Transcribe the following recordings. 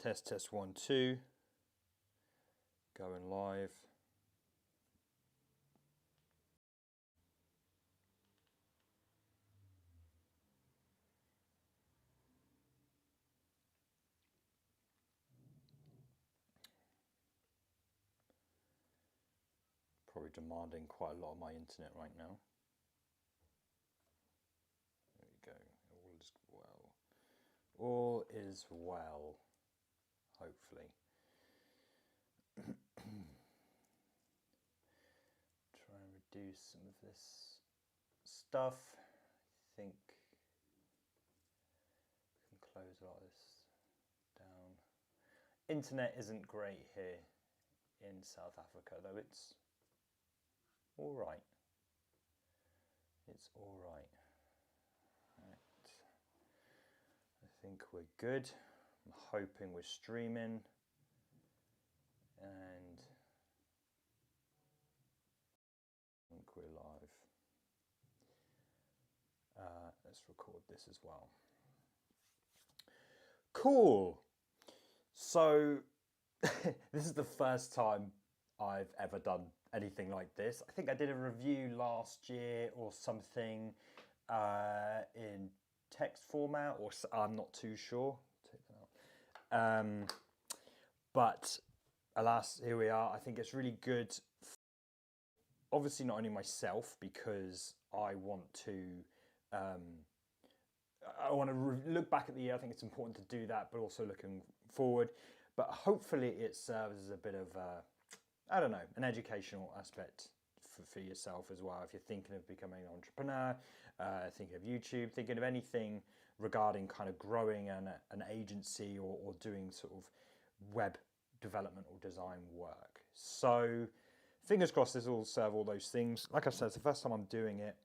Test, test, 1, 2. Going live. Probably demanding quite a lot of my internet right now. There we go. All is well. All is well, hopefully. Try and reduce some of this stuff. I think we can close a lot of this down. Internet isn't great here in South Africa, though it's all right. It's all right. Right. I think we're good. I'm hoping we're streaming. And I think we're live. Let's record this as well. Cool. So this is the first time I've ever done anything like this. I think I did a review last year or something in text format, or I'm not too sure. Take that out. But alas, here we are. I think it's really good. Obviously, not only myself, because I want to look back at the year. I think it's important to do that, but also looking forward. But hopefully it serves as a bit of, I don't know, an educational aspect for yourself as well. If you're thinking of becoming an entrepreneur, thinking of YouTube, thinking of anything regarding kind of growing an agency or doing sort of web development or design work. So fingers crossed this will serve all those things. Like I said, it's the first time I'm doing it.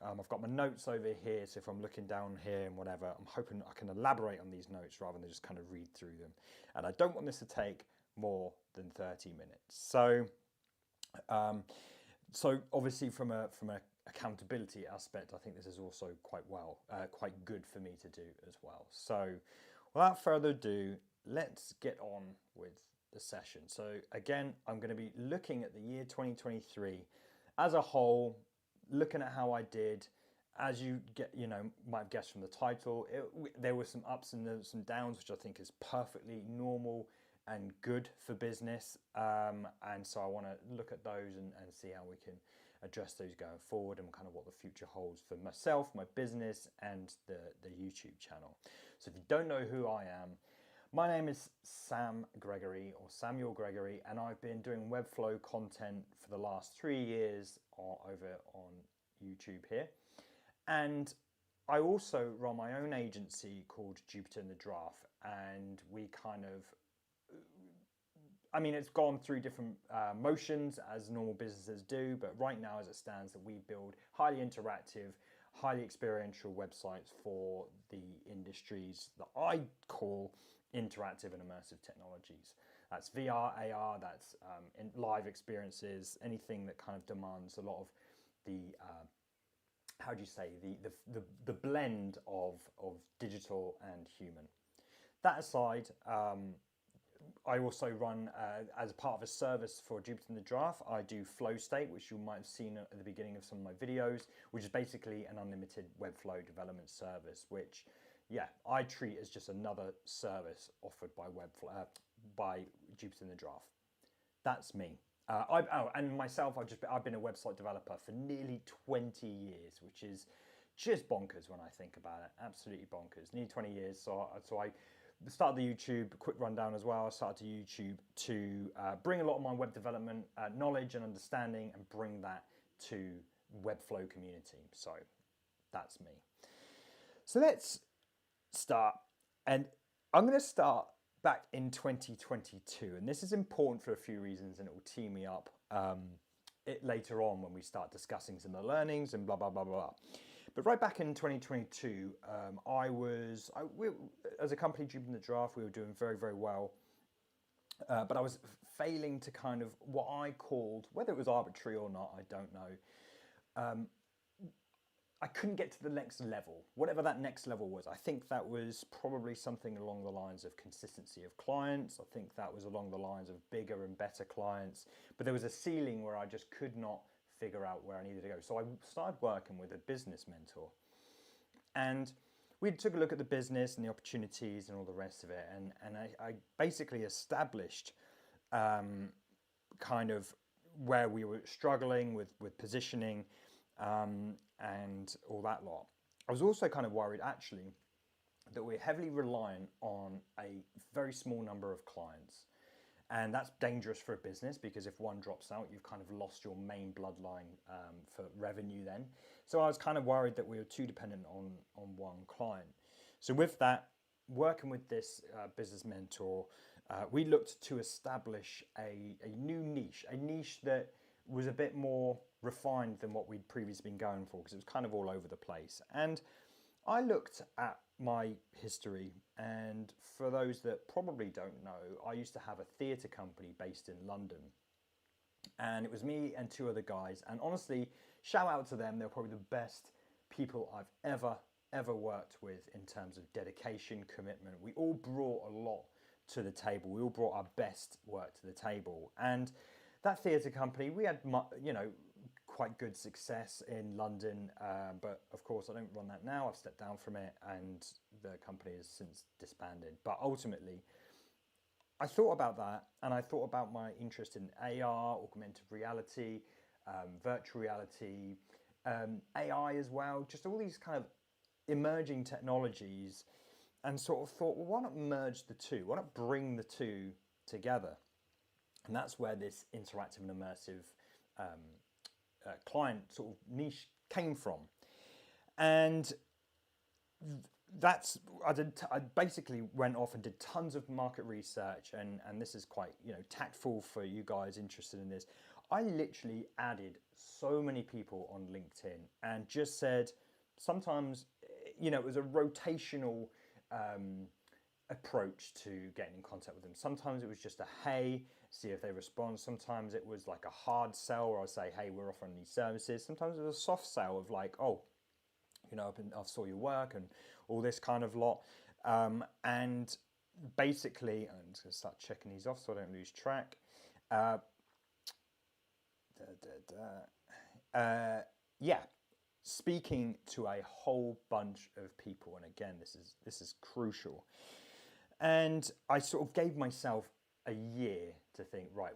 I've got my notes over here, so if I'm looking down here and whatever, I'm hoping I can elaborate on these notes rather than just kind of read through them. And I don't want this to take more than 30 minutes. So, so obviously from a accountability aspect, I think this is also quite good for me to do as well. So without further ado, let's get on with the session. So again, I'm going to be looking at the year 2023 as a whole, looking at how I did. As you might have guessed from the title, there were some ups and some downs, which I think is perfectly normal and good for business. And so I want to look at those and see how we can address those going forward and kind of what the future holds for myself, my business, and the YouTube channel. So if you don't know who I am, my name is Sam Gregory, or Samuel Gregory, and I've been doing Webflow content for the last 3 years over on YouTube here. And I also run my own agency called Jupiter in the Draft, and we kind of, I mean, it's gone through different motions as normal businesses do, but right now as it stands, that we build highly interactive, highly experiential websites for the industries that I call interactive and immersive technologies. That's VR, AR, that's in live experiences, anything that kind of demands a lot of the how do you say, the blend of digital and human. That aside, I also run, as part of a service for Jupiter in the Draft, I do Flow State, which you might have seen at the beginning of some of my videos, which is basically an unlimited Webflow development service, which, yeah, I treat as just another service offered by Webflow, by Jupiter in the Draft. That's me. And myself, I've been a website developer for nearly 20 years, which is just bonkers when I think about it. Absolutely bonkers. Nearly 20 years. So I started the YouTube, quick rundown as well. I started YouTube to bring a lot of my web development knowledge and understanding and bring that to Webflow community. So that's me. So let's start. And I'm going to start back in 2022, and this is important for a few reasons, and it will tee me up later on when we start discussing some of the learnings and blah blah blah blah. But right back in 2022, we, as a company, Jupiter in the Draft, we were doing very, very well, but I was failing to kind of what I called, whether it was arbitrary or not, I don't know. I couldn't get to the next level, whatever that next level was. I think that was probably something along the lines of consistency of clients. I think that was along the lines of bigger and better clients. But there was a ceiling where I just could not figure out where I needed to go. So I started working with a business mentor. And we took a look at the business and the opportunities and all the rest of it. And I basically established kind of where we were struggling with positioning and all that lot. I was also kind of worried actually that we're heavily reliant on a very small number of clients. And that's dangerous for a business because if one drops out, you've kind of lost your main bloodline for revenue then. So I was kind of worried that we were too dependent on one client. So with that, working with this business mentor, we looked to establish a new niche, a niche that was a bit more refined than what we'd previously been going for because it was kind of all over the place. And I looked at my history, and for those that probably don't know, I used to have a theatre company based in London. And it was me and two other guys. And honestly, shout out to them. They're probably the best people I've ever worked with in terms of dedication, commitment. We all brought a lot to the table. We all brought our best work to the table. And that theatre company, we had, quite good success in London, but of course I don't run that now. I've stepped down from it and the company has since disbanded. But ultimately, I thought about that and I thought about my interest in AR, augmented reality, virtual reality, AI as well, just all these kind of emerging technologies, and sort of thought, well, why not merge the two? Why not bring the two together? And that's where this interactive and immersive client sort of niche came from. And I basically went off and did tons of market research, and this is quite tactful for you guys interested in this. I literally added so many people on LinkedIn and just said, sometimes it was a rotational approach to getting in contact with them. Sometimes it was just a hey, see if they respond. Sometimes it was like a hard sell where I say, hey, we're offering these services. Sometimes it was a soft sell of like, oh, I saw your work and all this kind of lot. And basically, I'm just going to start checking these off so I don't lose track. Speaking to a whole bunch of people, and again, this is crucial. And I sort of gave myself a year to think, right,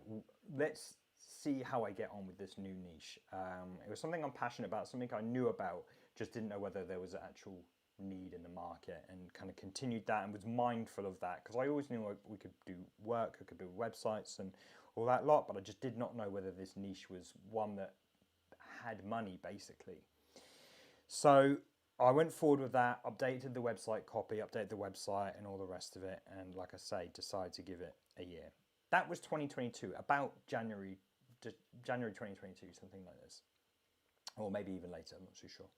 let's see how I get on with this new niche. It was something I'm passionate about, something I knew about, just didn't know whether there was an actual need in the market, and kind of continued that and was mindful of that because I always knew we could do work, I could build websites and all that lot, but I just did not know whether this niche was one that had money basically. So I went forward with that, updated the website copy, updated the website and all the rest of it. And like I say, decided to give it a year. That was 2022, about January 2022, something like this. Or maybe even later, I'm not too sure.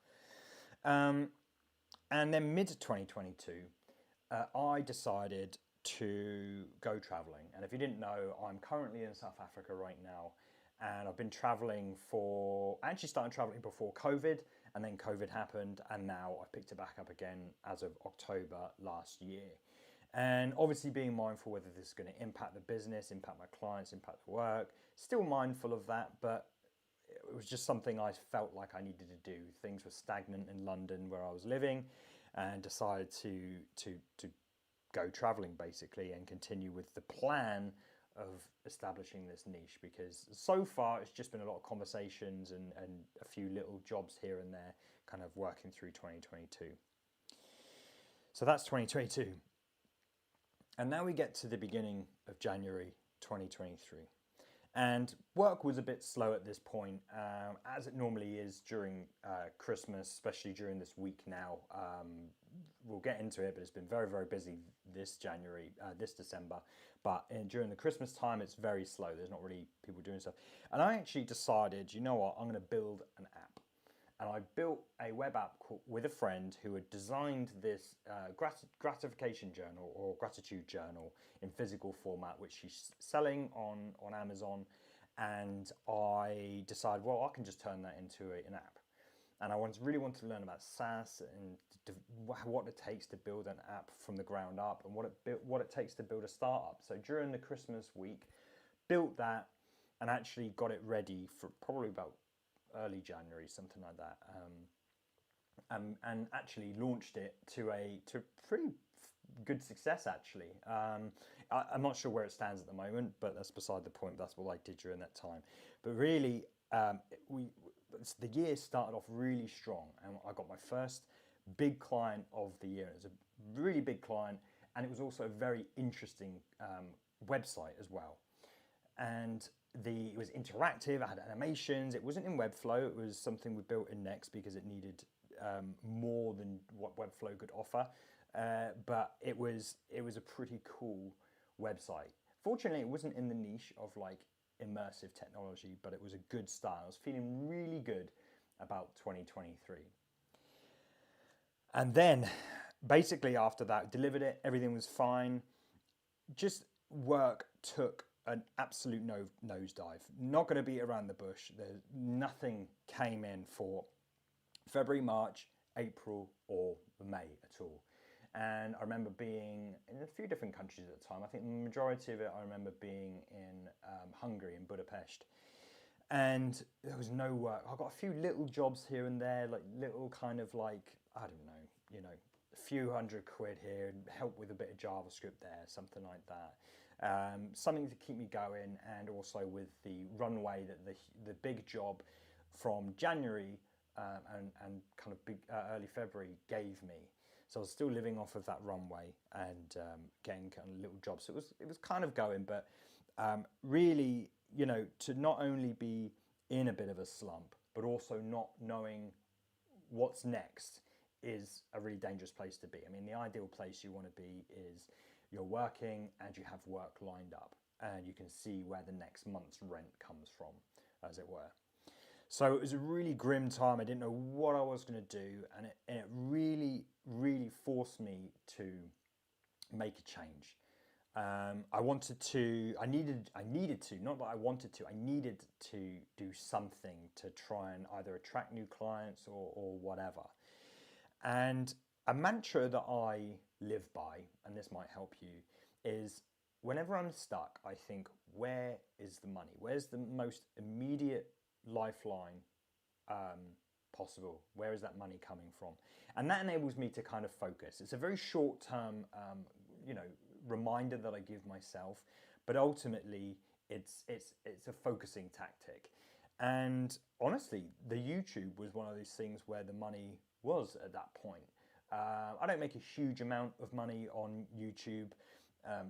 And then mid-2022, I decided to go traveling. And if you didn't know, I'm currently in South Africa right now. And I've been traveling I actually started traveling before COVID, and then COVID happened, and now I picked it back up again as of October last year. And obviously being mindful whether this is going to impact the business, impact my clients, impact the work, still mindful of that, but it was just something I felt like I needed to do. Things were stagnant in London where I was living, and decided to go traveling basically and continue with the plan of establishing this niche, because so far it's just been a lot of conversations and a few little jobs here and there, kind of working through 2022. So that's 2022. And now we get to the beginning of January 2023. And work was a bit slow at this point, as it normally is during Christmas, especially during this week now. We'll get into it, but it's been very, very busy this December. But during the Christmas time, it's very slow. There's not really people doing stuff. And I actually decided, you know what, I'm going to build an app. And I built a web app with a friend who had designed this gratification journal or gratitude journal in physical format, which she's selling on Amazon. And I decided, well, I can just turn that into an app. and I really wanted to learn about SaaS and what it takes to build an app from the ground up, and what it takes to build a startup. So during the Christmas week, built that and actually got it ready for probably about early January, something like that, and actually launched it to pretty good success actually. I'm not sure where it stands at the moment, but that's beside the point. That's what I did during that time. But really, the year started off really strong, and I got my first big client of the year. It was a really big client, and it was also a very interesting website as well. And it was interactive. I had animations. It wasn't in Webflow. It was something we built in Next because it needed more than what Webflow could offer. But it was a pretty cool website. Fortunately, it wasn't in the niche of like immersive technology, but it was a good start. I was feeling really good about 2023. And then basically after that, delivered it, everything was fine. Just work took an absolute nosedive. Not going to beat around the bush. Nothing came in for February, March, April, or May at all. And I remember being in a few different countries at the time. I think the majority of it, I remember being in Hungary, in Budapest. And there was no work. I got a few little jobs here and there, like little kind of like, I don't know, a few £100 here, help with a bit of JavaScript there, something like that. Something to keep me going, and also with the runway that the big job from January and kind of early February gave me. So I was still living off of that runway and getting kind of little jobs. So it was kind of going, but really, to not only be in a bit of a slump, but also not knowing what's next is a really dangerous place to be. I mean, the ideal place you want to be is you're working and you have work lined up and you can see where the next month's rent comes from, as it were. So it was a really grim time. I didn't know what I was going to do, and it really, really forced me to make a change. I needed to, not that I wanted to, I needed to do something to try and either attract new clients or whatever. And a mantra that I live by, and this might help you, is whenever I'm stuck, I think, where is the money? Where's the most immediate lifeline possible? Where is that money coming from? And that enables me to kind of focus. It's a very short-term, reminder that I give myself, but ultimately it's a focusing tactic. And honestly, the YouTube was one of those things where the money was at that point. I don't make a huge amount of money on YouTube.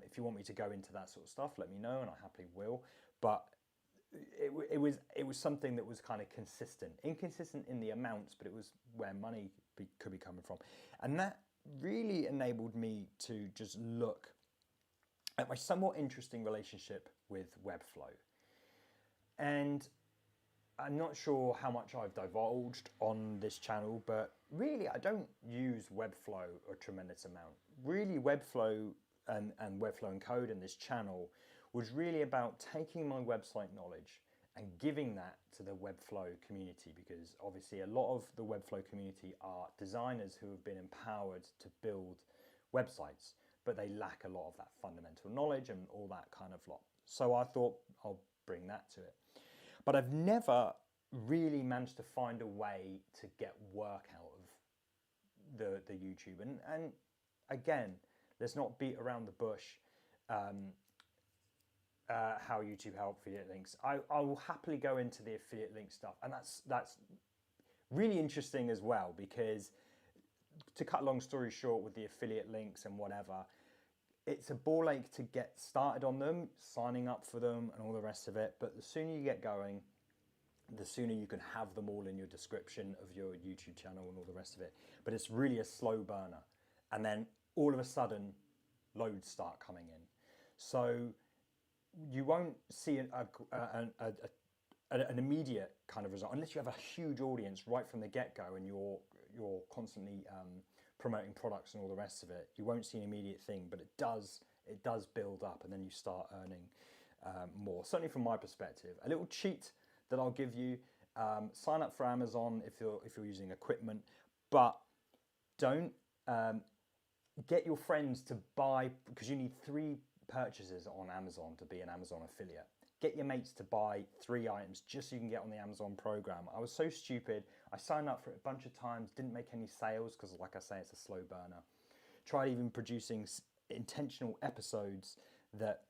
If you want me to go into that sort of stuff, let me know, and I happily will. But it was something that was kind of inconsistent in the amounts, but it was where money could be coming from, and that really enabled me to just look at my somewhat interesting relationship with Webflow. And I'm not sure how much I've divulged on this channel, but really I don't use Webflow a tremendous amount. Really, Webflow and Webflow and Code and this channel was really about taking my website knowledge and giving that to the Webflow community, because obviously a lot of the Webflow community are designers who have been empowered to build websites, but they lack a lot of that fundamental knowledge and all that kind of lot. So I thought I'll bring that to it. But I've never really managed to find a way to get work out of the YouTube. And again, let's not beat around the bush how YouTube help affiliate links. I will happily go into the affiliate link stuff, and that's really interesting as well, because to cut a long story short with the affiliate links and whatever, it's a ball ache to get started on them, signing up for them and all the rest of it. But the sooner you get going, the sooner you can have them all in your description of your YouTube channel and all the rest of it. But it's really a slow burner. And then all of a sudden, loads start coming in. So you won't see an immediate kind of result unless you have a huge audience right from the get-go and you're constantly promoting products and all the rest of it. You won't see an immediate thing, but it does build up, and then you start earning more. Certainly from my perspective, a little cheat that I'll give you Sign up for Amazon if you're using equipment, but don't get your friends to buy, because you need 3 purchases on Amazon to be an Amazon affiliate. Get your mates to buy 3 items just so you can get on the Amazon program. I was so stupid. I signed up for it a bunch of times, didn't make any sales because, like I say, it's a slow burner. Tried even producing intentional episodes that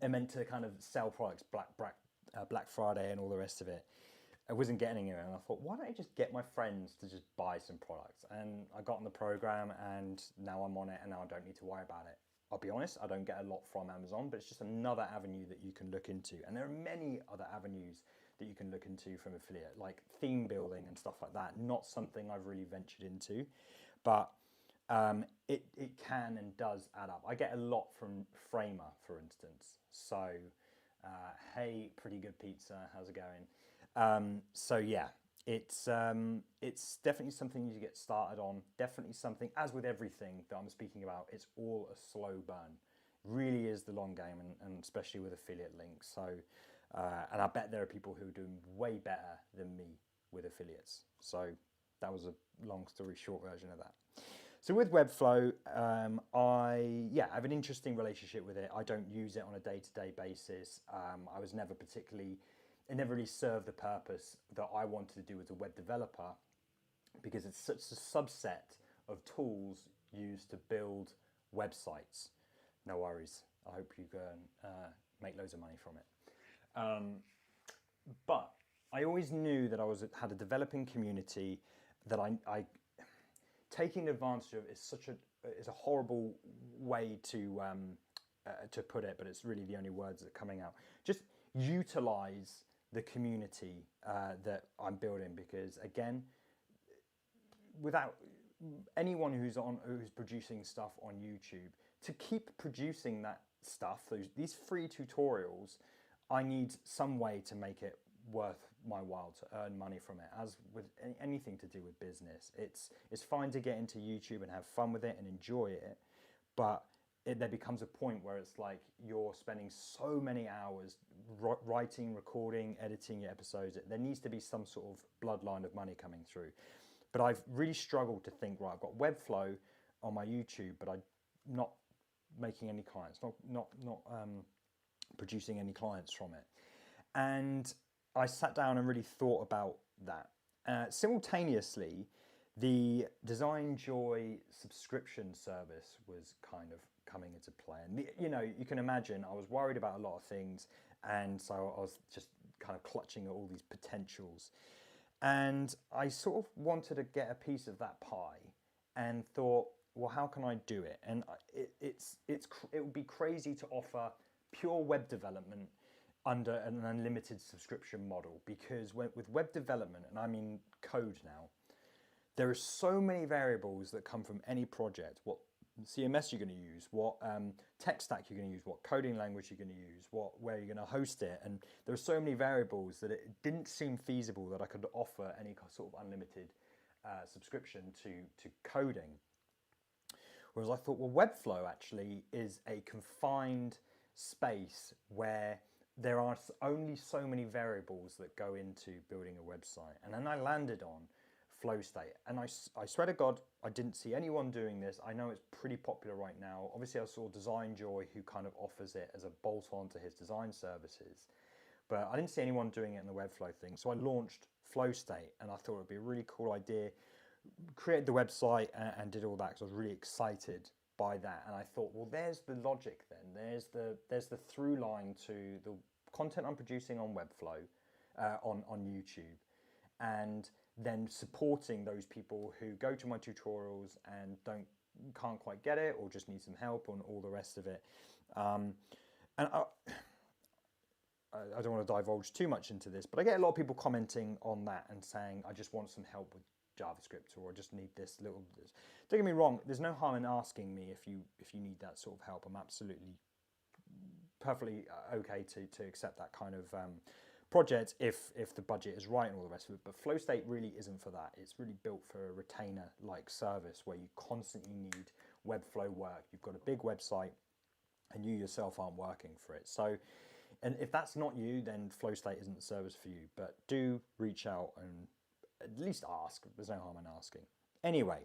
are meant to kind of sell products, Black Friday and all the rest of it. I wasn't getting anywhere, and I thought, why don't I just get my friends to just buy some products? And I got on the program, and now I'm on it, and now I don't need to worry about it. I'll be honest, I don't get a lot from Amazon, but it's just another avenue that you can look into. And there are many other avenues that you can look into from affiliate, like theme building and stuff like that. Not something I've really ventured into, but it can and does add up. I get a lot from Framer, for instance. So, hey, pretty good pizza, how's it going? So yeah, it's definitely something you get started on. Definitely something, as with everything that I'm speaking about, it's all a slow burn. Really is the long game, and especially with affiliate links. So, and I bet there are people who are doing way better than me with affiliates. So that was a long story short version of that. So with Webflow, I have an interesting relationship with it. I don't use it on a day-to-day basis. I was never particularly, it never really served the purpose that I wanted to do as a web developer, because it's such a subset of tools used to build websites. No worries. I hope you can make loads of money from it. But I always knew that I had a developing community that I taking advantage of is a horrible way to put it, but it's really the only words that are coming out. Just utilize the community that I'm building, because again, without anyone who's producing stuff on YouTube, to keep producing that stuff, these free tutorials, I need some way to make it worth my while to earn money from it. As with anything to do with business, it's fine to get into YouTube and have fun with it and enjoy it, but there becomes a point where it's like you're spending so many hours writing, recording, editing your episodes. There needs to be some sort of bloodline of money coming through. But I've really struggled to think, right, I've got Webflow on my YouTube, but I'm not making any clients, not producing any clients from it. And I sat down and really thought about that. Simultaneously, the Design Joy subscription service was kind of coming into play. And you can imagine I was worried about a lot of things, and so I was just kind of clutching at all these potentials. And I sort of wanted to get a piece of that pie, and thought, well, how can I do it? And it would be crazy to offer pure web development under an unlimited subscription model, because with web development, and I mean code now, there are so many variables that come from any project. What CMS you're going to use, what tech stack you're going to use, what coding language you're going to use, where you're going to host it, and there are so many variables that it didn't seem feasible that I could offer any sort of unlimited subscription to coding. Whereas I thought, well, Webflow actually is a confined space where there are only so many variables that go into building a website. And then I landed on flow state, and I swear to God, I didn't see anyone doing this. I know it's pretty popular right now. Obviously, I saw Design Joy, who kind of offers it as a bolt-on to his design services, but I didn't see anyone doing it in the Webflow thing. So I launched Flow State, and I thought it'd be a really cool idea. Created the website and did all that because I was really excited by that. And I thought, well, there's the logic then. There's the through line to the content I'm producing on Webflow, on YouTube, and then supporting those people who go to my tutorials and can't quite get it, or just need some help on all the rest of it. And I don't want to divulge too much into this, but I get a lot of people commenting on that and saying, I just want some help with JavaScript, or I just need this little. Don't get me wrong, there's no harm in asking me if you need that sort of help. I'm absolutely perfectly okay to accept that kind of project if the budget is right and all the rest of it. But Flow State really isn't for that. It's really built for a retainer-like service where you constantly need Webflow work. You've got a big website and you yourself aren't working for it. So And if that's not you, then flow state isn't the service for you. But do reach out and at least ask. There's no harm in asking. Anyway,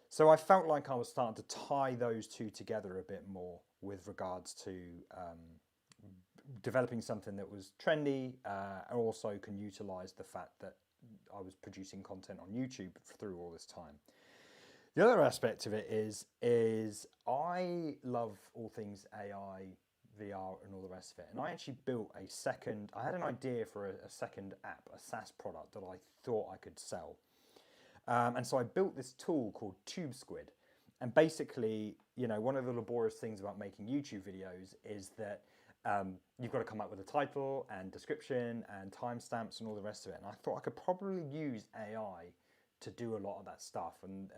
so I felt like I was starting to tie those two together a bit more with regards to developing something that was trendy and also can utilize the fact that I was producing content on YouTube through all this time. The other aspect of it is I love all things AI, VR, and all the rest of it. And I actually built I had an idea for a second app, a SaaS product that I thought I could sell. And so I built this tool called TubeSquid. And basically, you know, one of the laborious things about making YouTube videos is that you've got to come up with a title and description and timestamps and all the rest of it. And I thought I could probably use AI to do a lot of that stuff. And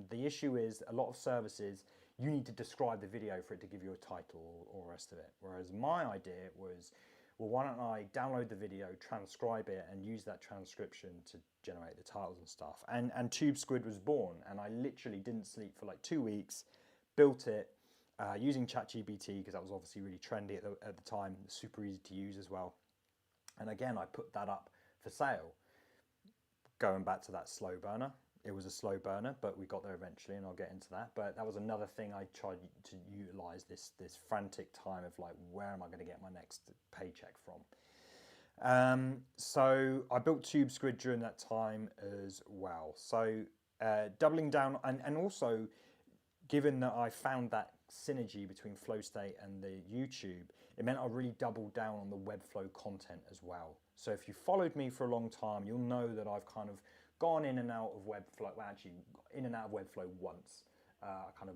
the issue is a lot of services, you need to describe the video for it to give you a title or the rest of it. Whereas my idea was, well, why don't I download the video, transcribe it, and use that transcription to generate the titles and stuff. And TubeSquid was born, and I literally didn't sleep for like 2 weeks, built it using ChatGPT, because that was obviously really trendy at the time, super easy to use as well. And again, I put that up for sale. Going back to that slow burner, it was a slow burner, but we got there eventually, and I'll get into that. But that was another thing I tried to utilize, this frantic time of like, where am I going to get my next paycheck from? So I built TubeSquid during that time as well. So doubling down, and also given that I found that synergy between flow state and the YouTube, it meant I really doubled down on the Webflow content as well. So if you followed me for a long time, you'll know that I've kind of gone in and out of Webflow, well, actually in and out of Webflow once. I kind of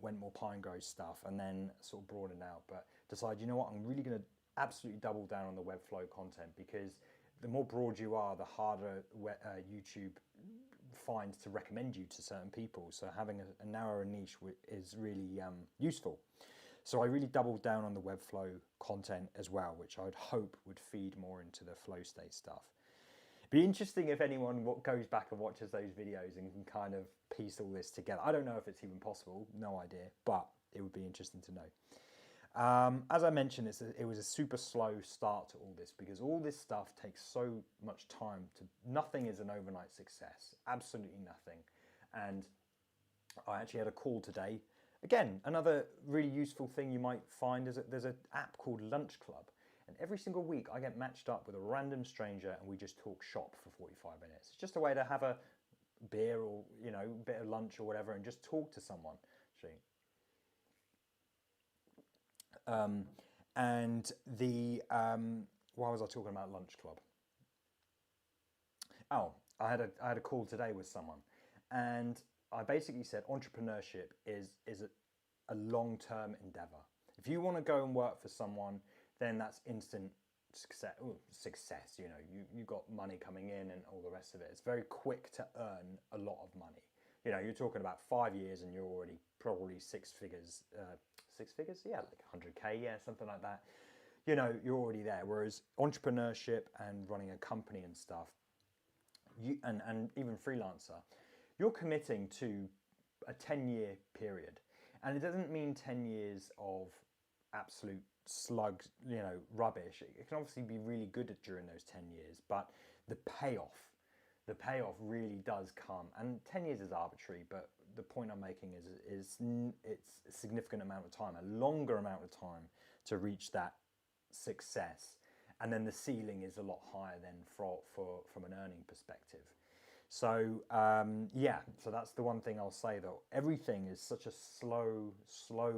went more Pinegrow stuff and then sort of broadened out, but decided, you know what, I'm really going to absolutely double down on the Webflow content, because the more broad you are, the harder YouTube finds to recommend you to certain people. So having a narrower niche is really useful. So I really doubled down on the Webflow content as well, which I'd hope would feed more into the flow state stuff. Be interesting if anyone goes back and watches those videos and can kind of piece all this together. I don't know if it's even possible, no idea, but it would be interesting to know. As I mentioned, it was a super slow start to all this, because all this stuff takes so much time. Nothing is an overnight success, absolutely nothing. And I actually had a call today. Again, another really useful thing you might find is that there's an app called Lunch Club. And every single week I get matched up with a random stranger and we just talk shop for 45 minutes. It's just a way to have a beer or, you know, a bit of lunch or whatever and just talk to someone. Why was I talking about Lunch Club? Oh, I had a call today with someone, and I basically said entrepreneurship is a long-term endeavor. If you want to go and work for someone, then that's instant success. Success, you know, you got money coming in and all the rest of it. It's very quick to earn a lot of money. You know, you're talking about 5 years and you're already probably six figures, yeah, like 100K, yeah, something like that. You know, you're already there. Whereas entrepreneurship and running a company and stuff, and even freelancer, you're committing to a 10-year period. And it doesn't mean 10 years of absolute slug, you know, rubbish. It can obviously be really good during those 10 years, but the payoff really does come. And 10 years is arbitrary, but the point I'm making is it's a significant amount of time, a longer amount of time to reach that success. And then the ceiling is a lot higher than from an earning perspective. So yeah, so that's the one thing I'll say though. Everything is such a slow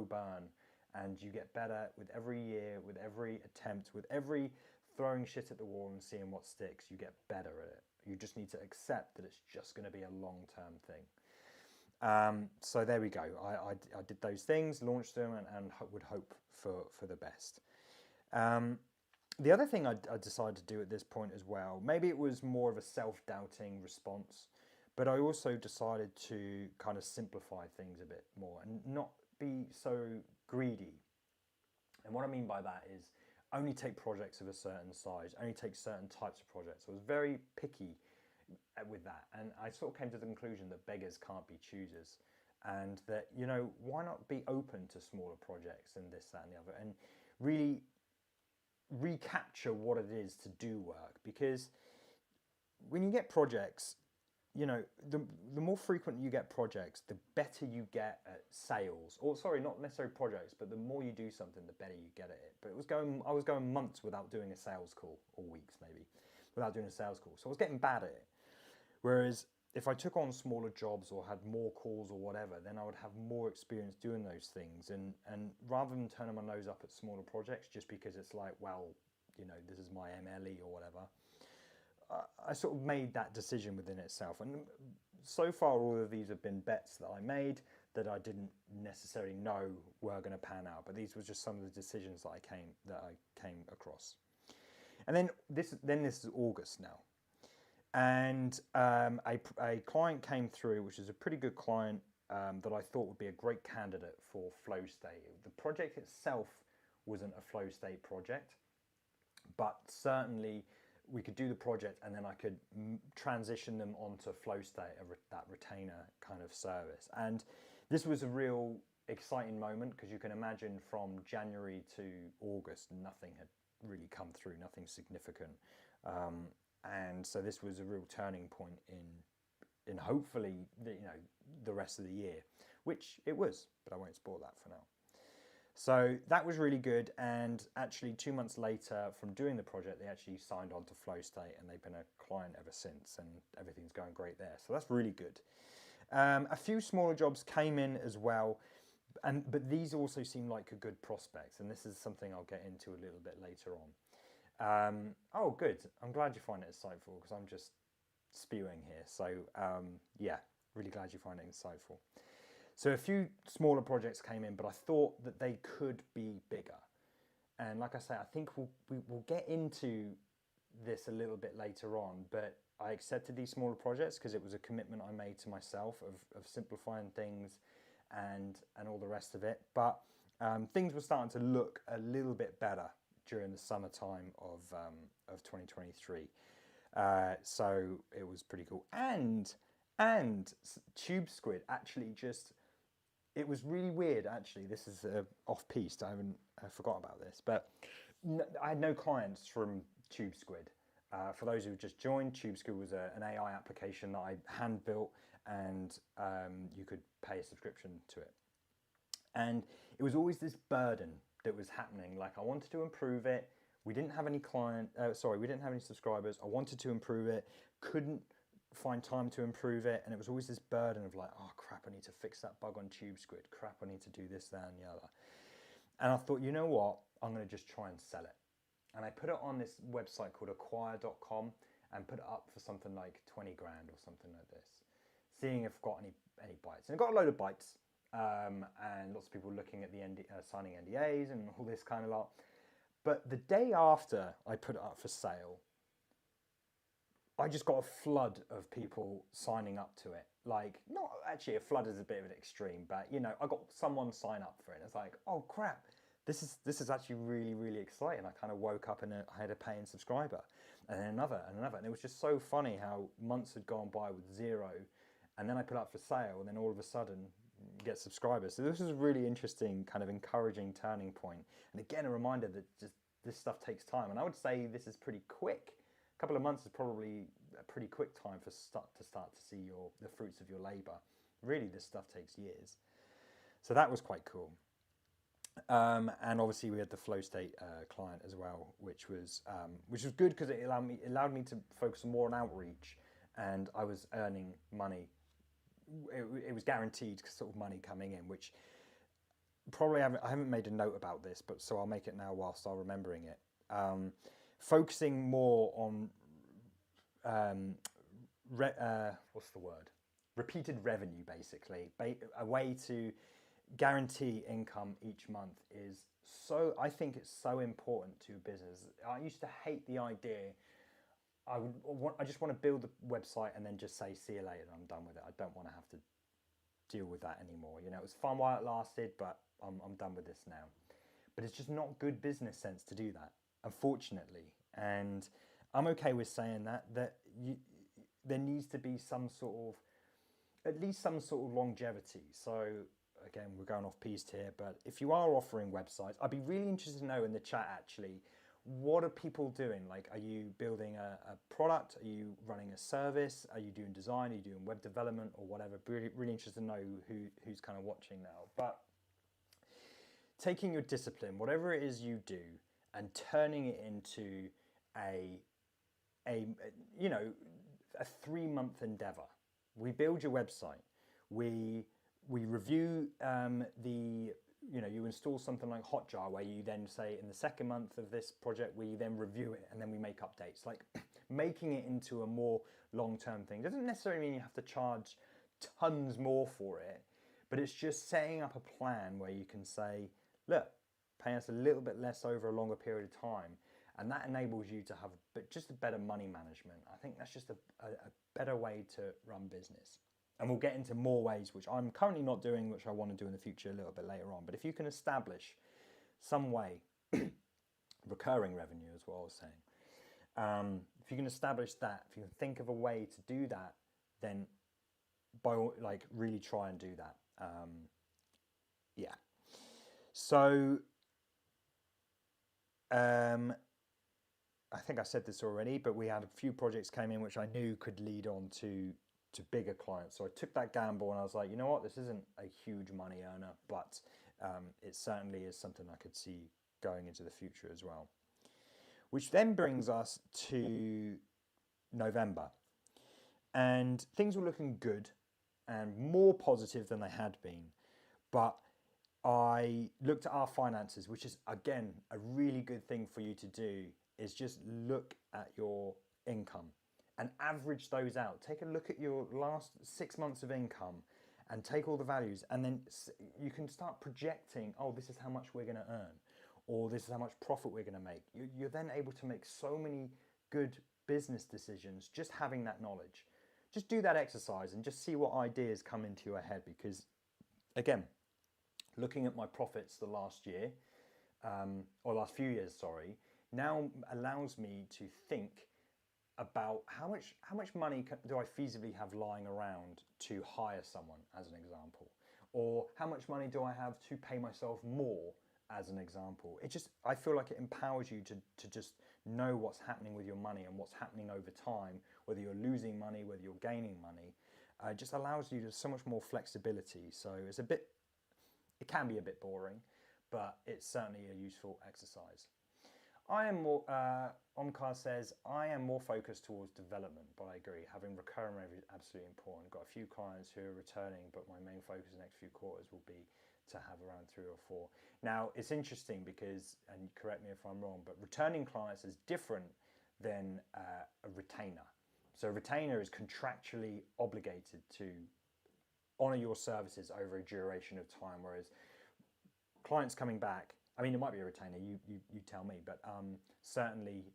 burn, and you get better with every year, with every attempt, with every throwing shit at the wall and seeing what sticks. You get better at it. You just need to accept that it's just going to be a long-term thing. So there we go. I did those things, launched them, and would hope for the best. The other thing I decided to do at this point as well, maybe it was more of a self-doubting response, but I also decided to kind of simplify things a bit more and not be so greedy. And what I mean by that is only take projects of a certain size, only take certain types of projects. I was very picky with that, and I sort of came to the conclusion that beggars can't be choosers, and that, you know, why not be open to smaller projects and this, that, and the other, and really recapture what it is to do work, because when you get projects, you know, the more frequent you get projects, the better you get at sales. Or sorry, not necessarily projects, but the more you do something, the better you get at it. But I was going months without doing a sales call, or weeks maybe, without doing a sales call. So I was getting bad at it. Whereas if I took on smaller jobs or had more calls or whatever, then I would have more experience doing those things. And rather than turning my nose up at smaller projects just because it's like, well, you know, this is my MLE or whatever, I sort of made that decision within itself. And so far, all of these have been bets that I made that I didn't necessarily know were going to pan out. But these were just some of the decisions that I came across. And then this is August now. And a client came through, which is a pretty good client that I thought would be a great candidate for Flow State. The project itself wasn't a Flow State project, but certainly we could do the project and then I could transition them onto Flow State, that retainer kind of service. And this was a real exciting moment, because you can imagine from January to August, nothing had really come through, nothing significant. And so this was a real turning point in hopefully the rest of the year, which it was, but I won't spoil that for now. So that was really good, and actually 2 months later from doing the project, they actually signed on to Flow State, and they've been a client ever since, and everything's going great there. So that's really good. A few smaller jobs came in as well, but these also seem like a good prospect, and this is something I'll get into a little bit later on. Oh, good. I'm glad you find it insightful, because I'm just spewing here. So yeah, really glad you find it insightful. So a few smaller projects came in, but I thought that they could be bigger. And like I say, I think we'll get into this a little bit later on, but I accepted these smaller projects because it was a commitment I made to myself of simplifying things and all the rest of it. But things were starting to look a little bit better during the summertime of 2023. So it was pretty cool. And Tube Squid actually it was really weird, actually. This is off-piste. I forgot about this. But I had no clients from Tube Squid. For those who just joined, Tube Squid was an AI application that I hand-built, and you could pay a subscription to it. And it was always this burden that was happening. Like, I wanted to improve it. We didn't have any we didn't have any subscribers. I wanted to improve it. Couldn't find time to improve it, and it was always this burden of like, oh crap, I need to fix that bug on Tube Squid, crap, I need to do this, that and the other. And I thought, you know what, I'm going to just try and sell it. And I put it on this website called acquire.com and put it up for something like 20 grand or something like this, seeing if I've got any bites. And I got a load of bites, and lots of people looking at the signing NDAs and all this kind of lot. But the day after I put it up for sale, I just got a flood of people signing up to it. Like, not actually, a flood is a bit of an extreme, but you know, I got someone sign up for it. It's like, oh crap, this is actually really, really exciting. I kind of woke up and I had a paying subscriber, and then another and another, and it was just so funny how months had gone by with zero, and then I put up for sale, and then all of a sudden you get subscribers. So this was a really interesting, kind of encouraging turning point. And again, a reminder that just this stuff takes time, and I would say this is pretty quick. A couple of months is probably a pretty quick time to start to see the fruits of your labor. Really, this stuff takes years. So that was quite cool. And obviously we had the Flow State client as well, which was good because it allowed me to focus more on outreach, and I was earning money. It was guaranteed sort of money coming in, which probably I haven't made a note about this, but so I'll make it now whilst I'm remembering it. Focusing more on what's the word? Repeated revenue, basically. A way to guarantee income each month is I think it's so important to business. I used to hate the idea. I just want to build a website and then just say, see you later, I'm done with it. I don't want to have to deal with that anymore. You know, it was fun while it lasted, but I'm done with this now. But it's just not good business sense to do that, unfortunately. And I'm okay with saying that there needs to be at least some sort of longevity. So again, we're going off piste here, but if you are offering websites, I'd be really interested to know in the chat actually what are people doing? Like, are you building a product? Are you running a service? Are you doing design? Are you doing web development or whatever? Really, really interested to know who's kind of watching now. But taking your discipline, whatever it is you do, and turning it into a you know, a 3-month endeavor. We build your website. We review you install something like Hotjar, where you then say, in the second month of this project, we then review it and then we make updates. Like, making it into a more long-term thing doesn't necessarily mean you have to charge tons more for it, but it's just setting up a plan where you can say, look, pay us a little bit less over a longer period of time, and that enables you to have just a better money management. I think that's just a better way to run business. And we'll get into more ways, which I'm currently not doing, which I want to do in the future a little bit later on. But if you can establish some way, recurring revenue is what I was saying. If you can establish that, if you can think of a way to do that, then really try and do that. Yeah. So I think I said this already, but we had a few projects came in which I knew could lead on to bigger clients. So I took that gamble and I was like, you know what, this isn't a huge money earner, but it certainly is something I could see going into the future as well. Which then brings us to November. And things were looking good and more positive than they had been. But I looked at our finances, which is, again, a really good thing for you to do, is just look at your income and average those out. Take a look at your last 6 months of income and take all the values, and then you can start projecting, oh, this is how much we're going to earn, or this is how much profit we're going to make. You're then able to make so many good business decisions just having that knowledge. Just do that exercise and just see what ideas come into your head, because, again, looking at my profits the last year, or last few years, sorry, now allows me to think about how much money do I feasibly have lying around to hire someone, as an example, or how much money do I have to pay myself more, as an example. I feel like it empowers you to just know what's happening with your money and what's happening over time, whether you're losing money, whether you're gaining money. It just allows you to so much more flexibility. So it can be a bit boring, but it's certainly a useful exercise. I am more, Omkar says, I am more focused towards development, but I agree. Having recurring revenue is absolutely important. Got a few clients who are returning, but my main focus in the next few quarters will be to have around 3 or 4. Now, it's interesting because, and correct me if I'm wrong, but returning clients is different than a retainer. So a retainer is contractually obligated to honor your services over a duration of time, whereas clients coming back, I mean, it might be a retainer, you tell me, but certainly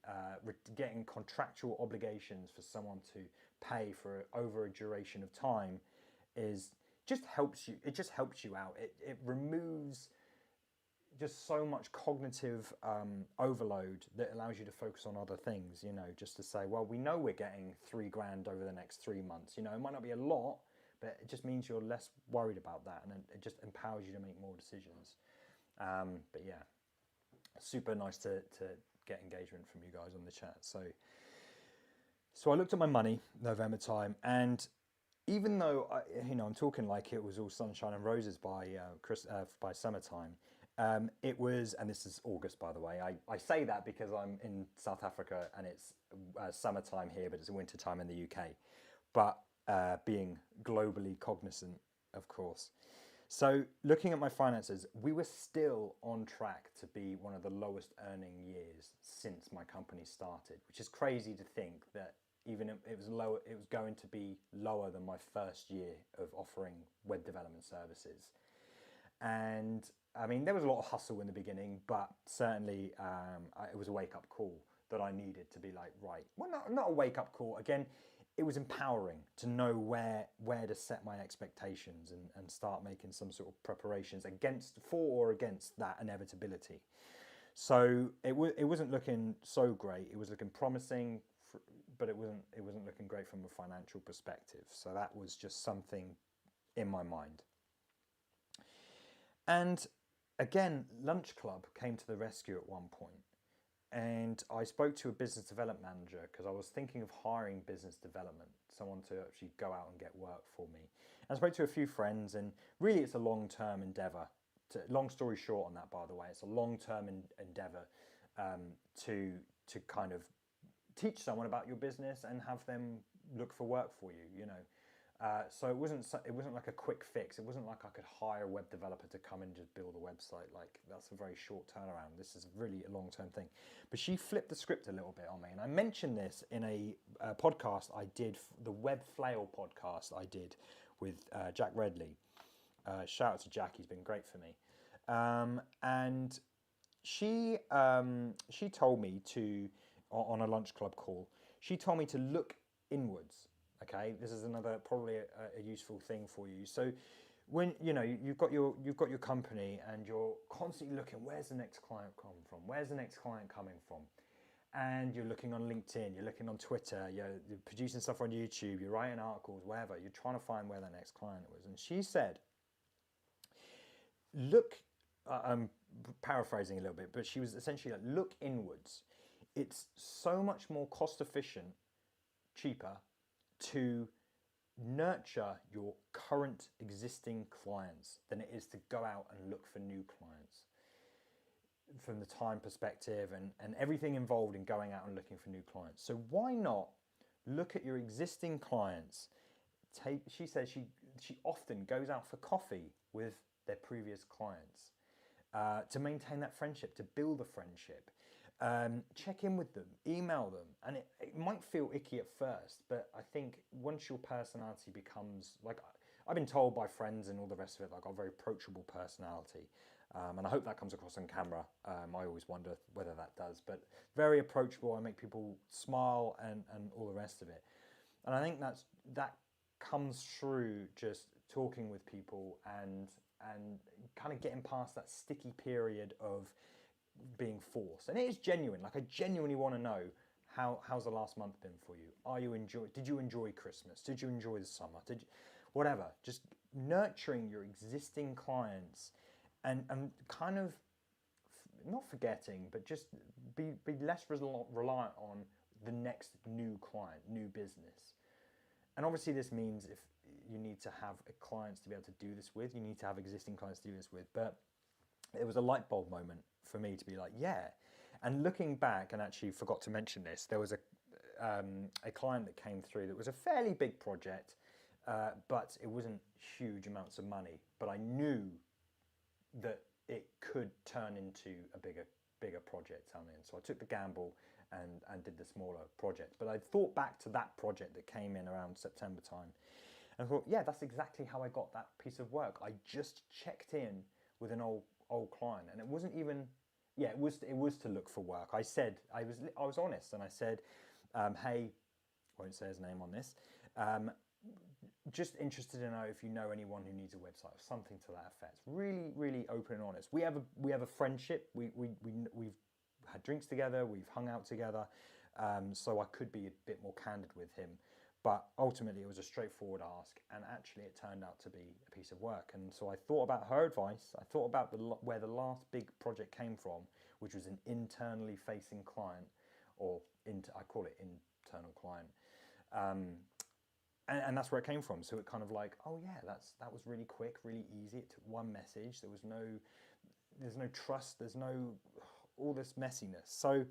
getting contractual obligations for someone to pay for over a duration of time just helps you out. It removes just so much cognitive overload that allows you to focus on other things, just to say, well, we know we're getting $3,000 over the next 3 months. It might not be a lot, but it just means you're less worried about that, and it just empowers you to make more decisions. But yeah, super nice to get engagement from you guys on the chat. So I looked at my money November time, and even though I'm talking like it was all sunshine and roses by summertime, it was, and this is August, by the way. I say that because I'm in South Africa and it's summertime here, but it's winter time in the UK. But being globally cognizant, of course. So looking at my finances, we were still on track to be one of the lowest earning years since my company started, which is crazy to think that even if it was going to be lower than my first year of offering web development services. And I mean, there was a lot of hustle in the beginning, but certainly it was a wake-up call that I needed to be like, right, well, not a wake-up call. Again, it was empowering to know where to set my expectations and start making some sort of preparations for or against that inevitability. So it wasn't looking so great. It was looking promising, but it wasn't looking great from a financial perspective. So that was just something in my mind. And again, Lunch Club came to the rescue at one point. and I spoke to a business development manager because I was thinking of hiring business development, someone to actually go out and get work for me. And I spoke to a few friends, and really it's a long-term endeavor. Long story short on that, by the way, it's a long-term endeavor to kind of teach someone about your business and have them look for work for you, you know. So it wasn't like a quick fix. It wasn't like I could hire a web developer to come and just build a website. Like, that's a very short turnaround. This is really a long-term thing. But she flipped the script a little bit on me, and I mentioned this in a podcast I did, the Webflow podcast I did with Jack Redley. Shout out to Jack; he's been great for me. And she told me to, on a lunch club call, she told me to look inwards. Okay, this is another probably a useful thing for you. So when you've got your company and you're constantly looking, where's the next client come from? Where's the next client coming from? And you're looking on LinkedIn, you're looking on Twitter, you're producing stuff on YouTube, you're writing articles, wherever. You're trying to find where the next client was. And she said, look, I'm paraphrasing a little bit, but she was essentially like, look inwards. It's so much more cost efficient, cheaper, to nurture your current existing clients than it is to go out and look for new clients, from the time perspective and everything involved in going out and looking for new clients. So why not look at your existing clients? She says she often goes out for coffee with their previous clients to maintain that friendship, to build a friendship. Check in with them, email them, and it might feel icky at first, but I think once your personality becomes, like, I've been told by friends and all the rest of it, like, I've got a very approachable personality, and I hope that comes across on camera. I always wonder whether that does, but very approachable. I make people smile and all the rest of it, and I think that comes through just talking with people and kind of getting past that sticky period of being forced. And it is genuine. Like, I genuinely want to know how's the last month been for you. Did you enjoy Christmas? Did you enjoy the summer? Whatever. Just nurturing your existing clients and kind of not forgetting, but just be less reliant on the next new client, new business. And obviously this means if you need to have clients to be able to do this with, you need to have existing clients to do this with. But it was a light bulb moment for me to be like, yeah. And looking back, and actually forgot to mention this, there was a client that came through that was a fairly big project, but it wasn't huge amounts of money. But I knew that it could turn into a bigger project down in. So I took the gamble and did the smaller project. But I thought back to that project that came in around September time, and I thought, yeah, that's exactly how I got that piece of work. I just checked in with an old client, and it wasn't even, yeah, it was to look for work. I said, I was honest, and I said, hey, I won't say his name on this, just interested to know if you know anyone who needs a website or something to that effect. Really, really open and honest. We have a friendship. We've had drinks together. We've hung out together. So I could be a bit more candid with him. But ultimately, it was a straightforward ask, and actually, it turned out to be a piece of work. And so I thought about her advice. I thought about where the last big project came from, which was an internally facing client, or I call it internal client. And that's where it came from. So it kind of like, oh yeah, that was really quick, really easy. It took one message. There's no trust. There's no all this messiness. So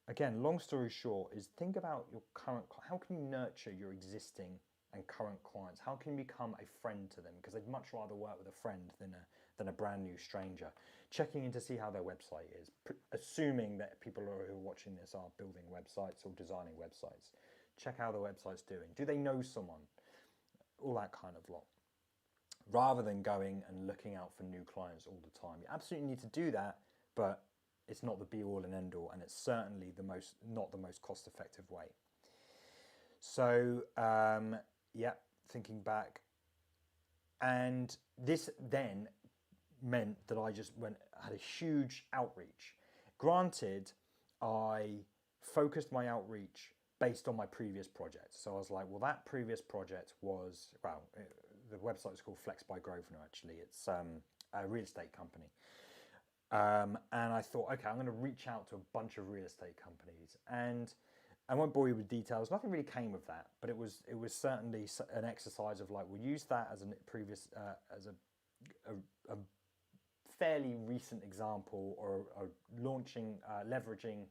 again, long story short, is think about your current. How can you nurture your existing and current clients? How can you become a friend to them? Because they'd much rather work with a friend than a brand new stranger. Checking in to see how their website is, assuming that people who are watching this are building websites or designing websites. Check how the website's doing. Do they know someone? All that kind of lot. Rather than going and looking out for new clients all the time. You absolutely need to do that, but it's not the be all and end all, and it's certainly not the most cost effective way. So yeah, thinking back, and this then meant that I just had a huge outreach. Granted, I focused my outreach based on my previous project. So I was like, well, that previous project was, the website is called Flex by Grosvenor, actually. It's a real estate company. And I thought, okay, I'm going to reach out to a bunch of real estate companies, and I won't bore you with details. Nothing really came of that, but it was certainly an exercise of like, we'll use that as a previous as a fairly recent example, or launching leveraging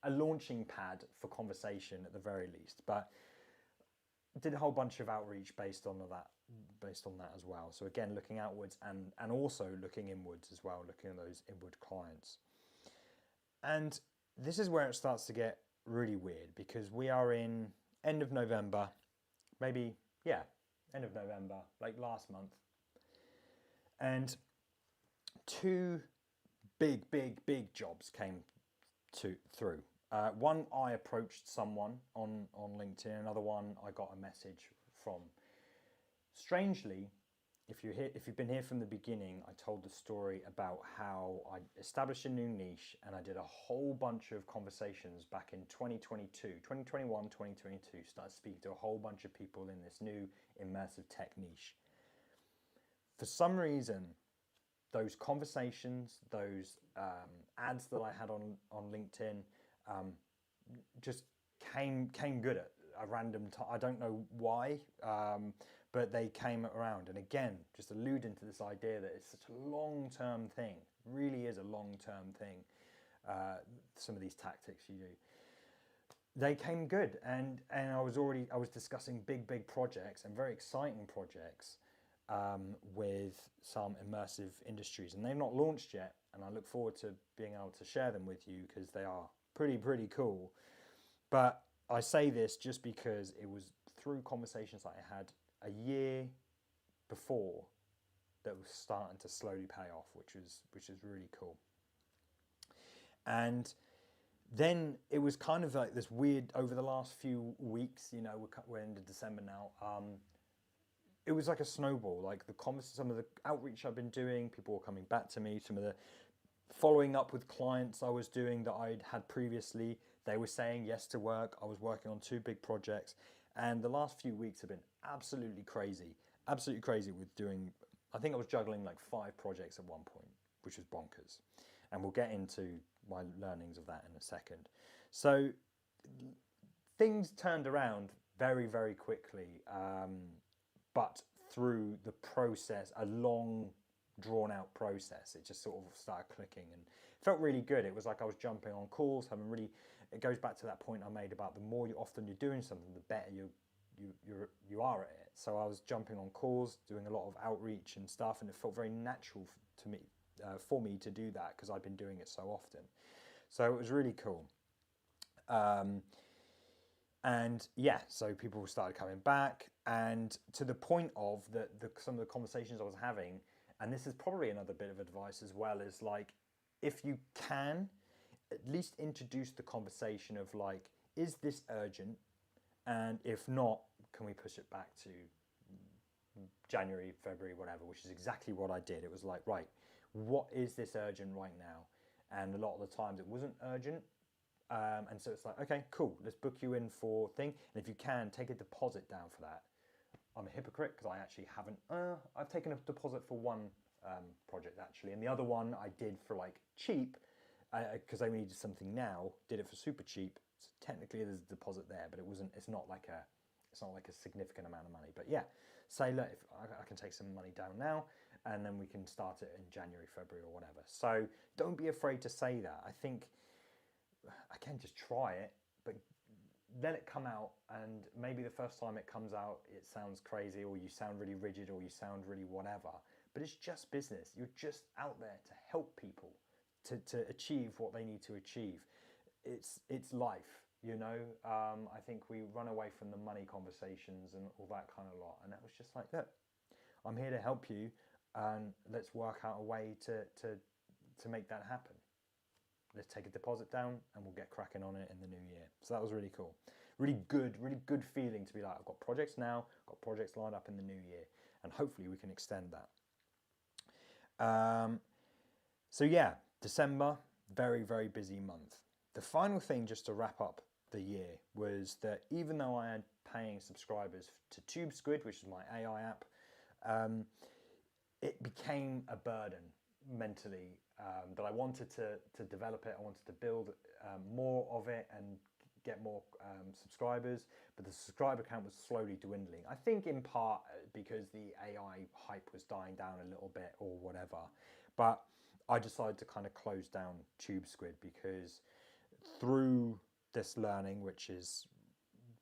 a launching pad for conversation at the very least. But did a whole bunch of outreach based on that as well. So again, looking outwards and also looking inwards as well, looking at those inward clients. And this is where it starts to get really weird, because we are in end of November, maybe, yeah, end of November, like last month. And two big jobs came through. One, I approached someone on LinkedIn. Another one, I got a message from. Strangely, if you've been here from the beginning, I told the story about how I established a new niche, and I did a whole bunch of conversations back in 2021, 2022. Started speaking to a whole bunch of people in this new immersive tech niche. For some reason, those conversations, those ads that I had on LinkedIn, just came good at a random time. I don't know why, but they came around. And again, just alluding to this idea that it's such a long-term thing, really is a long-term thing, some of these tactics you do. They came good, and I was discussing big projects and very exciting projects with some immersive industries, and they've not launched yet, and I look forward to being able to share them with you, because they are pretty cool. But I say this just because it was through conversations that I had a year before that was starting to slowly pay off, which is really cool. And then it was kind of like this weird, over the last few weeks, you know, we're into December now, it was like a snowball. Like some of the outreach I've been doing, people were coming back to me, some of the following up with clients I was doing that I'd had previously, they were saying yes to work. I was working on 2 big projects, and the last few weeks have been absolutely crazy with doing, I think I was juggling like 5 projects at one point, which was bonkers. And we'll get into my learnings of that in a second. So things turned around very quickly, but through the process, a long drawn out process, it just sort of started clicking and felt really good. It was like I was jumping on calls, it goes back to that point I made about the more often you're doing something, the better you are at it. So I was jumping on calls, doing a lot of outreach and stuff, and it felt very natural to me, for me to do that, because I've been doing it so often. So it was really cool. And yeah, so people started coming back, and to the point of some of the conversations I was having, and this is probably another bit of advice as well, is like, if you can, at least introduce the conversation of like, is this urgent? And if not, can we push it back to January, February, whatever, which is exactly what I did. It was like, right, what is this urgent right now? And a lot of the times it wasn't urgent. And so it's like, okay, cool, let's book you in for thing. And if you can, take a deposit down for that. I'm a hypocrite because I actually haven't. I've taken a deposit for one project actually, and the other one I did for like cheap because I needed something now. Did it for super cheap. So technically, there's a deposit there, but it wasn't. It's not like a significant amount of money. But yeah, say look, if I can take some money down now, and then we can start it in January, February, or whatever. So don't be afraid to say that. I think I can just try it, but let it come out, and maybe the first time it comes out it sounds crazy, or you sound really rigid, or you sound really whatever, but it's just business. You're just out there to help people to achieve what they need to achieve. It's life, you know. I think we run away from the money conversations and all that kind of lot, and that was just like, look, I'm here to help you, and let's work out a way to make that happen. Let's take a deposit down and we'll get cracking on it in the new year. So that was really cool. Really good feeling to be like, I've got projects now, got projects lined up in the new year, and hopefully we can extend that. So yeah, December, very busy month. The final thing, just to wrap up the year, was that even though I had paying subscribers to TubeSquid, which is my AI app, it became a burden. mentally that I wanted to develop it. I wanted to build more of it and get more subscribers, but the subscriber count was slowly dwindling. I think in part because the AI hype was dying down a little bit or whatever, but I decided to kind of close down TubeSquid because through this learning, which is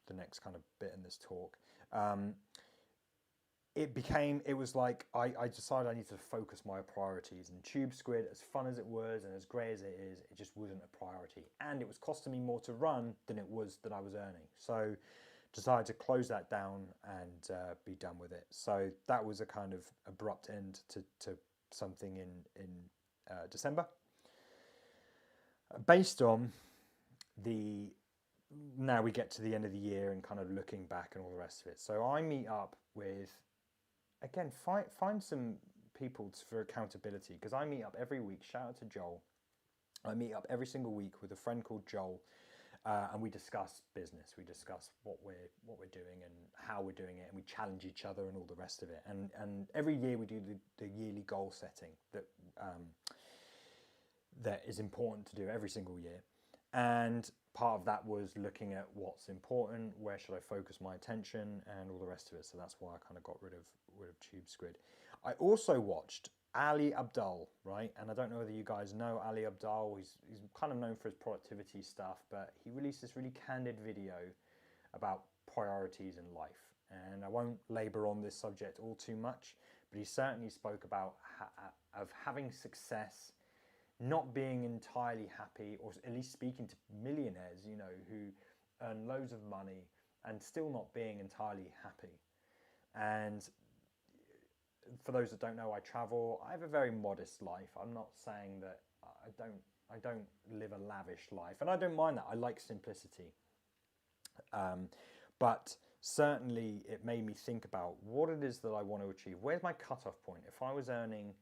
the next kind of bit in this talk, it was like I decided I needed to focus my priorities, and TubeSquid, as fun as it was and as great as it is, it just wasn't a priority, and it was costing me more to run than it was that I was earning. So decided to close that down and be done with it. So that was a kind of abrupt end to something in December, based on the, now we get to the end of the year and kind of looking back and all the rest of it. So I meet up with, again, find some people for accountability, because I meet up every week. Shout out to Joel. I meet up every single week with a friend called Joel, and we discuss business. We discuss what we're doing and how we're doing it, and we challenge each other and all the rest of it. And every year we do the yearly goal setting that is important to do every single year. And part of that was looking at what's important, where should I focus my attention, and all the rest of it. So that's why I kind of got rid of TubeSquid. I also watched Ali Abdaal, right? And I don't know whether you guys know Ali Abdaal. He's kind of known for his productivity stuff, but he released this really candid video about priorities in life. And I won't labor on this subject all too much, but he certainly spoke about of having success, not being entirely happy, or at least speaking to millionaires, you know, who earn loads of money and still not being entirely happy. And for those that don't know, I travel. I have a very modest life. I'm not saying that I don't live a lavish life, and I don't mind that. I like simplicity. But certainly it made me think about what it is that I want to achieve. Where's my cutoff point? If I was earning,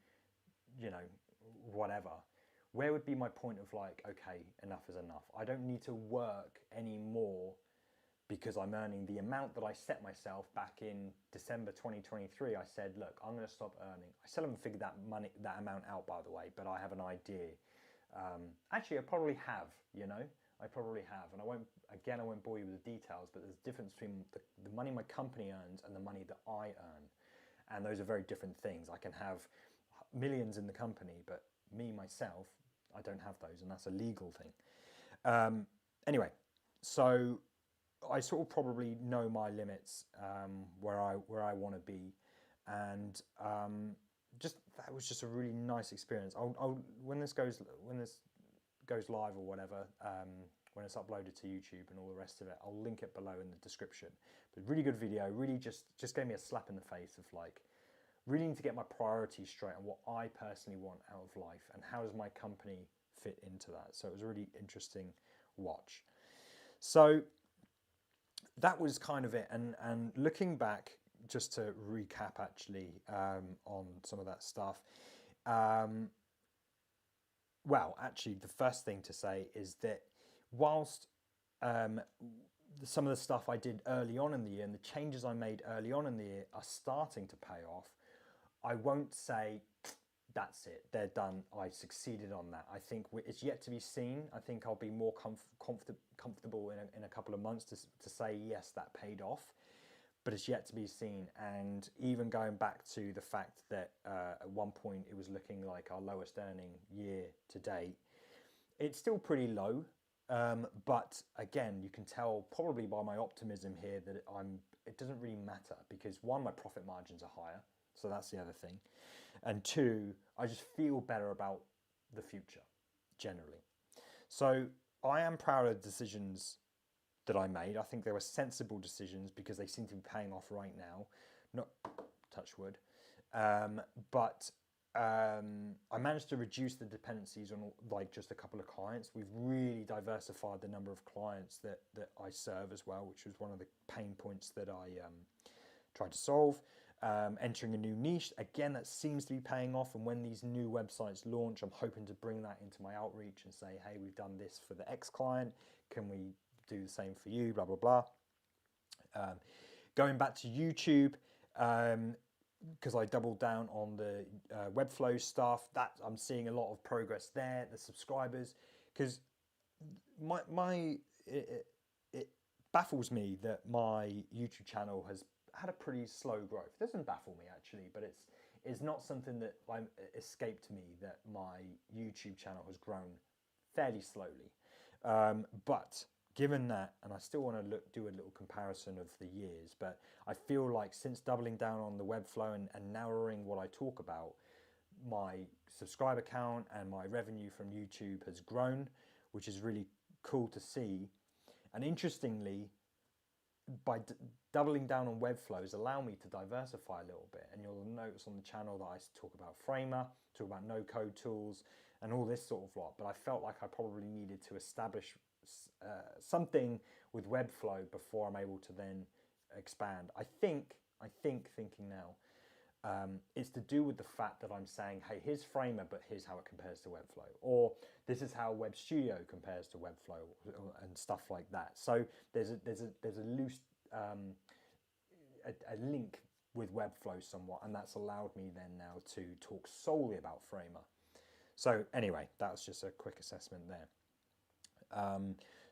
you know, whatever, where would be my point of like, okay, enough is enough. I don't need to work anymore because I'm earning the amount that I set myself back in December 2023. I said, look, I'm going to stop earning. I still haven't figured that amount out, by the way, but I have an idea. Actually, I probably have, you know, I probably have. And I won't bore you with the details, but there's a difference between the money my company earns and the money that I earn. And those are very different things. I can have millions in the company, but me, myself, I don't have those, and that's a legal thing. Anyway, so I sort of probably know my limits, where I want to be, and just that was just a really nice experience. I'll when this goes live or whatever, when it's uploaded to YouTube and all the rest of it, I'll link it below in the description. But really good video, really just gave me a slap in the face of like, really need to get my priorities straight on what I personally want out of life and how does my company fit into that. So it was a really interesting watch. So that was kind of it. And looking back, just to recap actually on some of that stuff. Well, actually, the first thing to say is that whilst some of the stuff I did early on in the year and the changes I made early on in the year are starting to pay off, I won't say that's it, they're done, I succeeded on that. I think it's yet to be seen. I think I'll be more comfortable in a couple of months to say, yes, that paid off, but it's yet to be seen. And even going back to the fact that at one point it was looking like our lowest earning year to date, it's still pretty low. But again, you can tell probably by my optimism here that it doesn't really matter, because one, my profit margins are higher. So that's the other thing. And two, I just feel better about the future generally. So I am proud of the decisions that I made. I think they were sensible decisions because they seem to be paying off right now. Not touch wood. But I managed to reduce the dependencies on like just a couple of clients. We've really diversified the number of clients that I serve as well, which was one of the pain points that I tried to solve. Entering a new niche, again, that seems to be paying off. And when these new websites launch, I'm hoping to bring that into my outreach and say, hey, we've done this for the X client. Can we do the same for you? Blah, blah, blah. Going back to YouTube, because I doubled down on the Webflow stuff. That I'm seeing a lot of progress there. The subscribers, because it baffles me that my YouTube channel has had a pretty slow growth. It doesn't baffle me actually, but it's not something that escaped me, that my YouTube channel has grown fairly slowly. But given that, and I still want to do a little comparison of the years, but I feel like since doubling down on the Webflow and narrowing what I talk about, my subscriber count and my revenue from YouTube has grown, which is really cool to see. And interestingly, by doubling down on Webflows allow me to diversify a little bit. And you'll notice on the channel that I talk about Framer, talk about no-code tools, and all this sort of lot. But I felt like I probably needed to establish something with Webflow before I'm able to then expand. I think thinking now, it's to do with the fact that I'm saying, hey, here's Framer, but here's how it compares to Webflow, or this is how Web Studio compares to Webflow, and stuff like that. So there's a loose a link with Webflow somewhat, and that's allowed me then now to talk solely about Framer. So anyway, that was just a quick assessment there.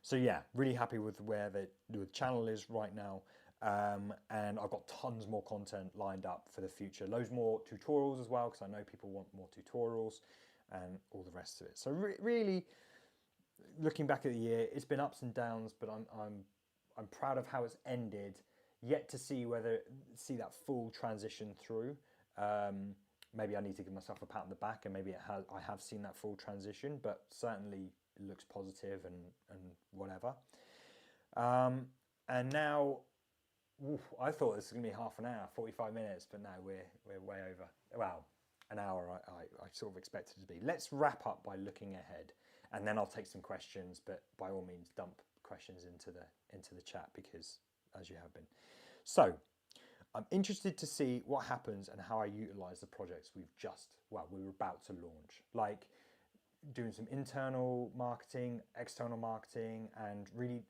So yeah, really happy with where the channel is right now. And I've got tons more content lined up for the future. Loads more tutorials as well, because I know people want more tutorials and all the rest of it. So really, looking back at the year, it's been ups and downs, but I'm proud of how it's ended. Yet to see that full transition through. Maybe I need to give myself a pat on the back, and maybe I have seen that full transition, but certainly it looks positive and whatever. And now, I thought this was going to be half an hour, 45 minutes, but no, we're way over. Well, an hour I sort of expected it to be. Let's wrap up by looking ahead, and then I'll take some questions, but by all means dump questions into the chat, because as you have been. So I'm interested to see what happens and how I utilize the projects we're about to launch, like doing some internal marketing, external marketing, and really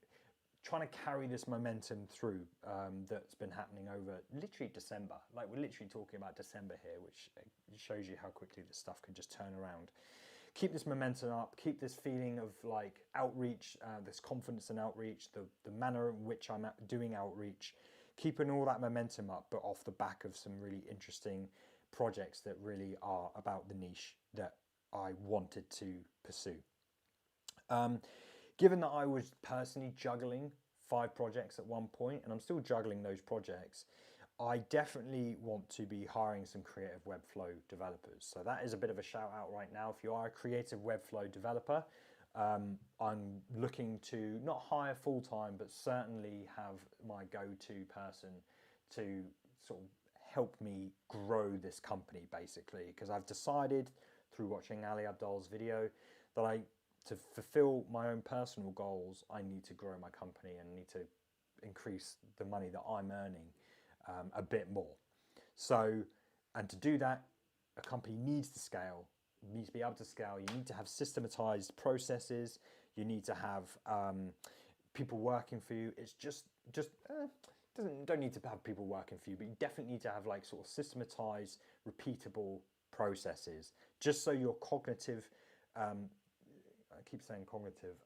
trying to carry this momentum through that's been happening over literally December. Like, we're literally talking about December here, which shows you how quickly this stuff can just turn around. Keep this momentum up, keep this feeling of like outreach, this confidence in outreach, the manner in which I'm doing outreach, keeping all that momentum up, but off the back of some really interesting projects that really are about the niche that I wanted to pursue. Given that I was personally juggling 5 projects at one point, and I'm still juggling those projects, I definitely want to be hiring some creative Webflow developers. So that is a bit of a shout out right now. If you are a creative Webflow developer, I'm looking to not hire full-time, but certainly have my go-to person to sort of help me grow this company, basically, because I've decided through watching Ali Abdaal's video that to fulfill my own personal goals, I need to grow my company and need to increase the money that I'm earning a bit more. So, and to do that, a company needs to scale, needs to be able to scale. You need to have systematized processes. You need to have people working for you. It's don't need to have people working for you, but you definitely need to have like sort of systematized, repeatable processes, just so your cognitive, I keep saying cognitive,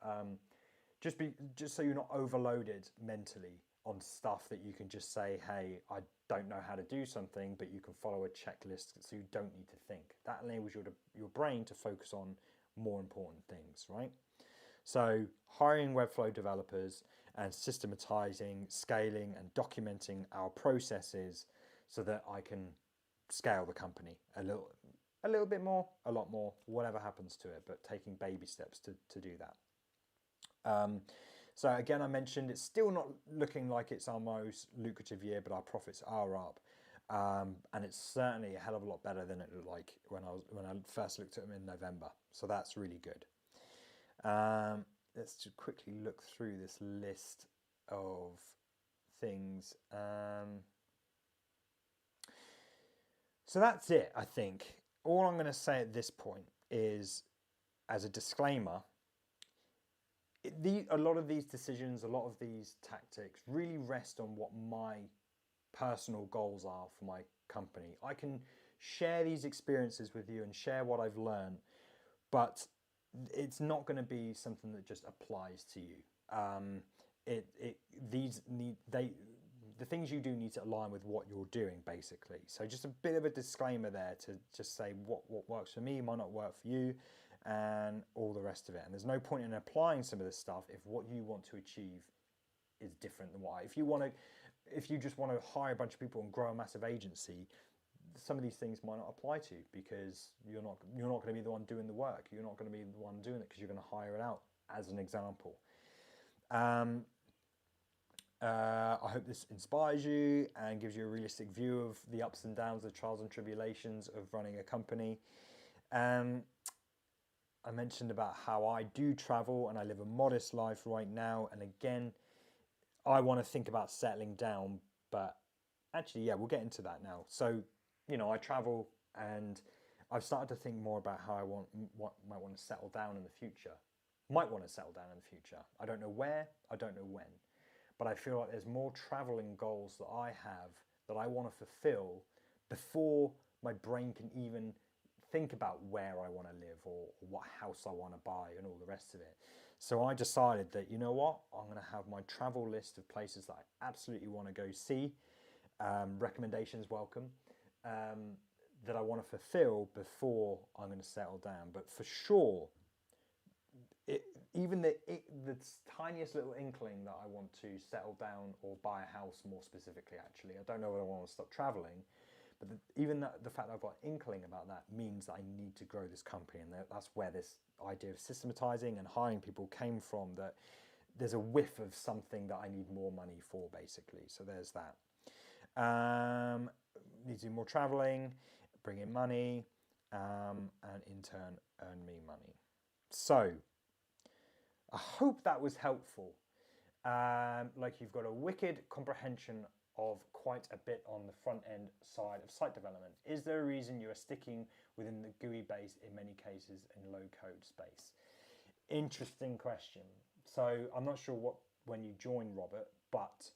just so you're not overloaded mentally on stuff that you can just say, hey, I don't know how to do something, but you can follow a checklist so you don't need to think. That enables your brain to focus on more important things, right? So hiring Webflow developers and systematizing, scaling, and documenting our processes so that I can scale the company a little bit more, a lot more, whatever happens to it, but taking baby steps to do that. So again, I mentioned it's still not looking like it's our most lucrative year, but our profits are up. And it's certainly a hell of a lot better than it looked like when I first looked at them in November. So that's really good. Let's just quickly look through this list of things. So that's it, I think. All I'm going to say at this point is, as a disclaimer, a lot of these decisions, a lot of these tactics really rest on what my personal goals are for my company. I can share these experiences with you and share what I've learned, but it's not going to be something that just applies to you. The things you do need to align with what you're doing, basically. So just a bit of a disclaimer there to just say what works for me might not work for you, and all the rest of it. And there's no point in applying some of this stuff if what you want to achieve is different than what if you just want to hire a bunch of people and grow a massive agency, some of these things might not apply to you, because you're not going to be the one doing the work. You're not going to be the one doing it because you're going to hire it out, as an example. I hope this inspires you and gives you a realistic view of the ups and downs, the trials and tribulations of running a company. I mentioned about how I do travel and I live a modest life right now. And again, I want to think about settling down, but actually, yeah, we'll get into that now. So, I travel, and I've started to think more about how might want to settle down in the future. Might want to settle down in the future. I don't know where, I don't know when, but I feel like there's more traveling goals that I have that I want to fulfill before my brain can even think about where I want to live or what house I want to buy and all the rest of it. So I decided that, you know what, I'm going to have my travel list of places that I absolutely want to go see, recommendations welcome, that I want to fulfill before I'm going to settle down. But for sure, even the tiniest little inkling that I want to settle down or buy a house, more specifically, actually, I don't know whether I want to stop traveling, but even the fact that I've got an inkling about that means that I need to grow this company. And that's where this idea of systematizing and hiring people came from, that there's a whiff of something that I need more money for, basically. So there's that. Need to do more traveling, bring in money, and in turn earn me money. So I hope that was helpful. Like, you've got a wicked comprehension of quite a bit on the front end side of site development. Is there a reason you are sticking within the GUI base in many cases in low code space? Interesting question. So I'm not sure when you joined, Robert, but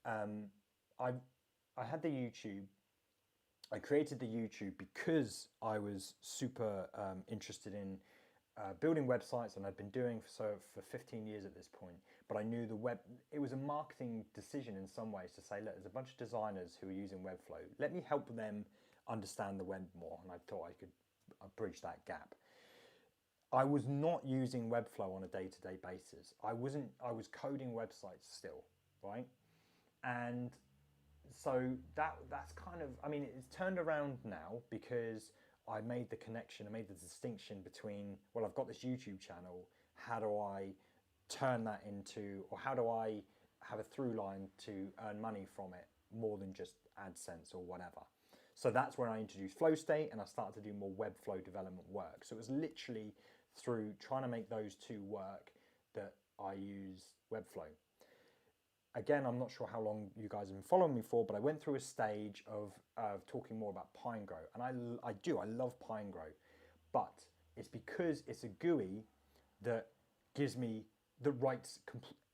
I had the YouTube. I created the YouTube because I was super interested in building websites, and I'd been doing so for 15 years at this point. But I knew it was a marketing decision in some ways to say, look, there's a bunch of designers who are using Webflow. Let me help them understand the web more. And I thought I could bridge that gap. I was not using Webflow on a day-to-day basis. I was coding websites still, right? And so that's kind of, I mean, it's turned around now because I made the connection, I made the distinction between, well, I've got this YouTube channel, how do I turn that into, or how do I have a through line to earn money from it more than just AdSense or whatever. So that's when I introduced Flow State and I started to do more Webflow development work. So it was literally through trying to make those two work that I use Webflow. Again, I'm not sure how long you guys have been following me for, but I went through a stage of talking more about Pinegrow. And I love Pinegrow, but it's because it's a GUI that gives me, that writes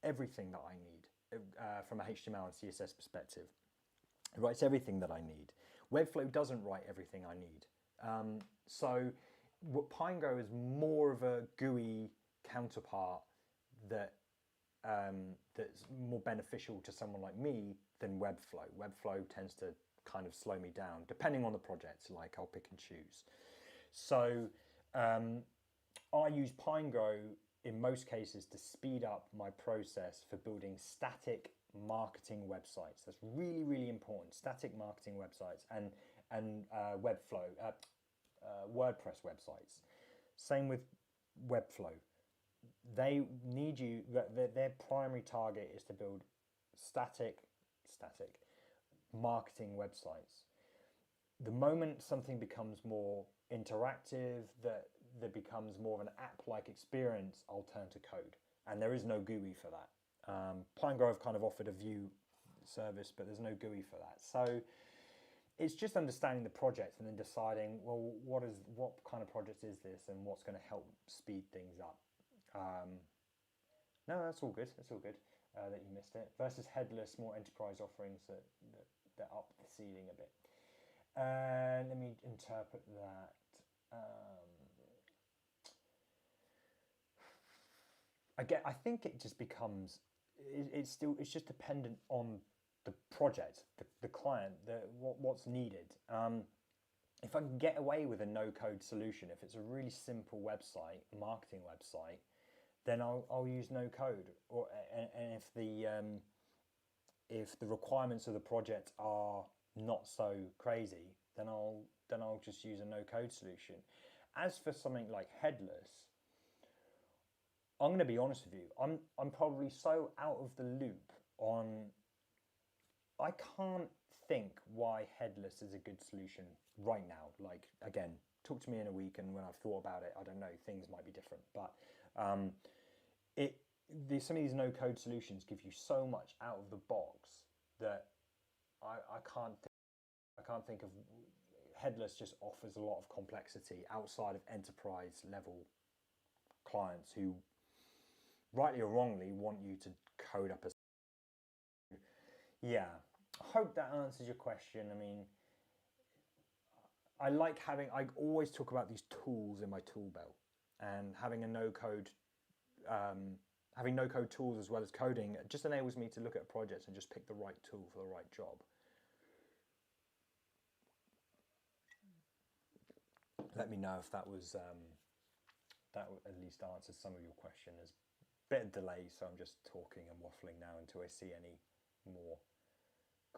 everything that I need from a HTML and CSS perspective. It writes everything that I need. Webflow doesn't write everything I need. So what Pinegrow is more of a GUI counterpart that's more beneficial to someone like me than Webflow. Webflow tends to kind of slow me down, depending on the project, like I'll pick and choose. So I use Pinegrow in most cases to speed up my process for building static marketing websites. That's really, really important. Static marketing websites and Webflow, WordPress websites. Same with Webflow. They need you, their primary target is to build static marketing websites. The moment something becomes more interactive, that becomes more of an app-like experience, I'll turn to code. And there is no GUI for that. Pinegrow have kind of offered a view service, but there's no GUI for that. So it's just understanding the project and then deciding, well, what kind of project is this and what's going to help speed things up. No, that's all good. That's all good that you missed it. Versus headless, more enterprise offerings that up the ceiling a bit. Let me interpret that. I think it just becomes, it's just dependent on the project, the client, what's needed. If I can get away with a no-code solution, if it's a really simple website, marketing website, then I'll use no code. And if the requirements of the project are not so crazy, then I'll just use a no code solution. As for something like headless, I'm going to be honest with you. I'm probably so out of the loop on. I can't think why headless is a good solution right now. Like, again, talk to me in a week, and when I've thought about it, I don't know, things might be different. But some of these no-code solutions give you so much out of the box that I can't think of. Headless just offers a lot of complexity outside of enterprise level clients who, rightly or wrongly, want you to code up a. Yeah, I hope that answers your question. I mean, I always talk about these tools in my tool belt, and having a no-code, having no-code tools as well as coding just enables me to look at projects and just pick the right tool for the right job. Let me know if that was that at least answers some of your question. There's a bit of delay, so I'm just talking and waffling now until I see any more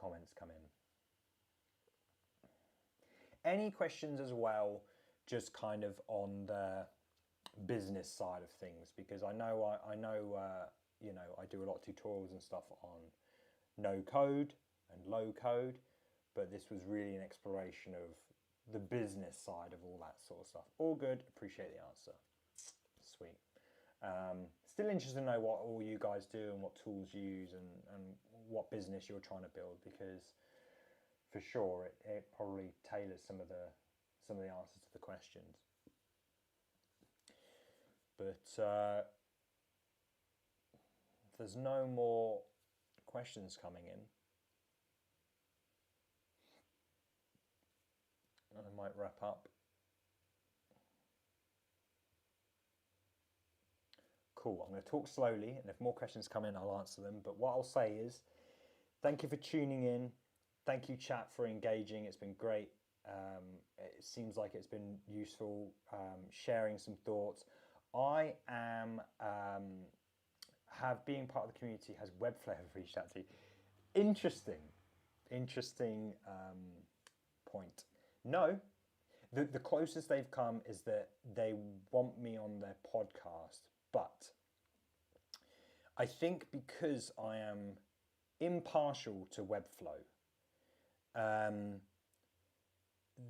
comments come in. Any questions as well, just kind of on the business side of things, because I know you know, I do a lot of tutorials and stuff on no code and low code, but this was really an exploration of the business side of all that sort of stuff. All good, appreciate the answer. Sweet. Still interested to know what all you guys do and what tools you use and what business you're trying to build, because for sure it probably tailors some of the answers to the questions. But if there's no more questions coming in, I might wrap up. Cool, I'm going to talk slowly, and if more questions come in, I'll answer them. But what I'll say is, thank you for tuning in. Thank you, chat, for engaging. It's been great. It seems like it's been useful, sharing some thoughts. I am, being part of the community, has Webflow reached out to you? Interesting point. No, the closest they've come is that they want me on their podcast, but I think because I am impartial to Webflow,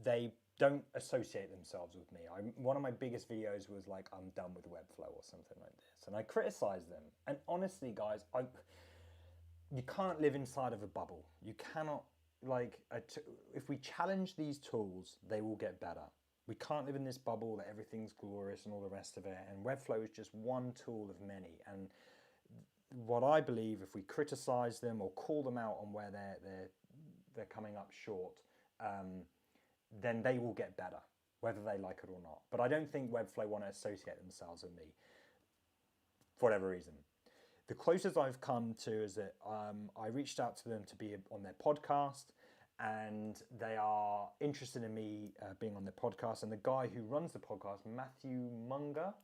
they don't associate themselves with me. One of my biggest videos was like, I'm done with Webflow or something like this, and I criticized them. And honestly, guys, you can't live inside of a bubble. You cannot, like, if we challenge these tools, they will get better. We can't live in this bubble that everything's glorious and all the rest of it. And Webflow is just one tool of many. And what I believe, if we criticize them or call them out on where they're coming up short, then they will get better, whether they like it or not. But I don't think Webflow want to associate themselves with me for whatever reason. The closest I've come to is that I reached out to them to be on their podcast, and they are interested in me being on their podcast. And the guy who runs the podcast, Matthew Munger,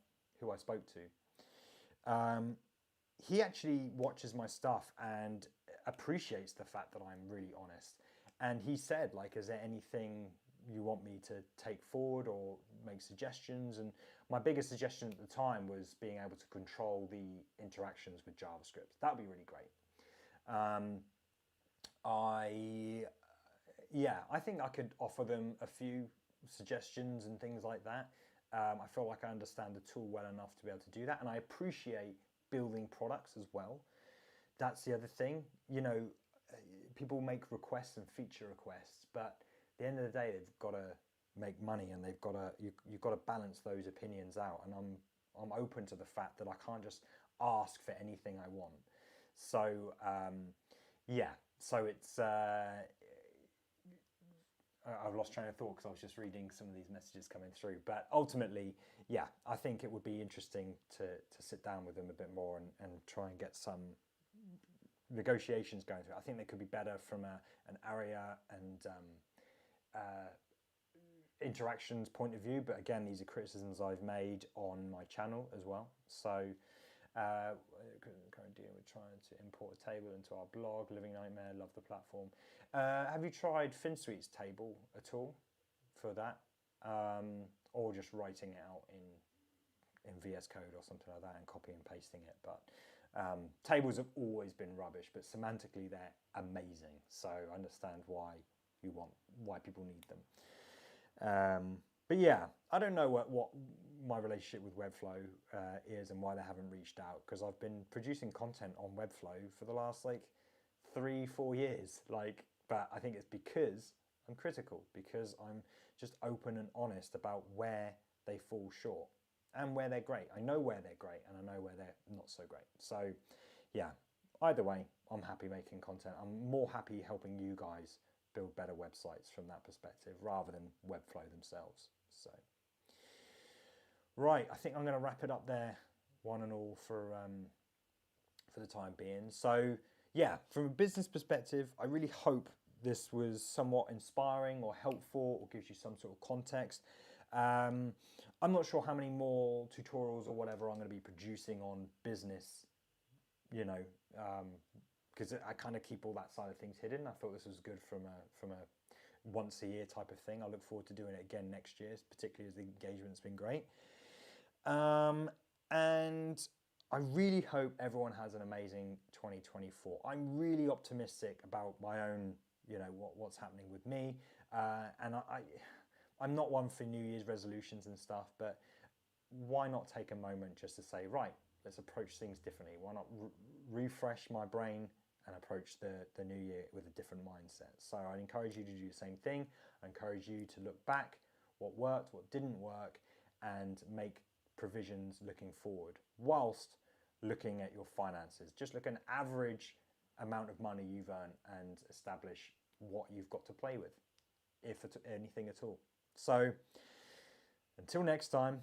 who I spoke to, he actually watches my stuff and appreciates the fact that I'm really honest. And he said, like, is there anything you want me to take forward or make suggestions? And my biggest suggestion at the time was being able to control the interactions with JavaScript. That would be really great. I think I could offer them a few suggestions and things like that. I feel like I understand the tool well enough to be able to do that, and I appreciate building products as well. That's the other thing. You know, people make requests and feature requests, but at the end of the day, they've got to make money, and they've got to you've got to balance those opinions out. And I'm open to the fact that I can't just ask for anything I want. So yeah, so it's I've lost train of thought because I was just reading some of these messages coming through. But ultimately, yeah, I think it would be interesting to sit down with them a bit more and try and get some negotiations going through. I think they could be better from an area and interactions point of view. But again, these are criticisms I've made on my channel as well. So current dealing with trying to import a table into our blog. Living nightmare. Love the platform. Have you tried FinSuite's table at all for that, or just writing it out in VS Code or something like that and copy and pasting it? But tables have always been rubbish, but semantically they're amazing. So I understand why people need them. But yeah, I don't know what my relationship with Webflow is and why they haven't reached out, because I've been producing content on Webflow for the last like 3-4 years. But I think it's because I'm critical, because I'm just open and honest about where they fall short and where they're great. I know where they're great and I know where they're not so great. So yeah, either way, I'm happy making content. I'm more happy helping you guys build better websites from that perspective rather than Webflow themselves. So, right, I think I'm going to wrap it up there, one and all, for the time being. So yeah, from a business perspective, I really hope this was somewhat inspiring or helpful or gives you some sort of context. I'm not sure how many more tutorials or whatever I'm going to be producing on business, because I kind of keep all that side of things hidden. I thought this was good from a once a year type of thing. I look forward to doing it again next year, particularly as the engagement's been great. And I really hope everyone has an amazing 2024. I'm really optimistic about my own, what's happening with me. And I'm not one for New Year's resolutions and stuff, but why not take a moment just to say, right, let's approach things differently. Why not refresh my brain and approach the new year with a different mindset? So I'd encourage you to do the same thing. I encourage you to look back, what worked, what didn't work, and make provisions looking forward whilst looking at your finances. Just look at an average amount of money you've earned and establish what you've got to play with, if anything at all. So until next time,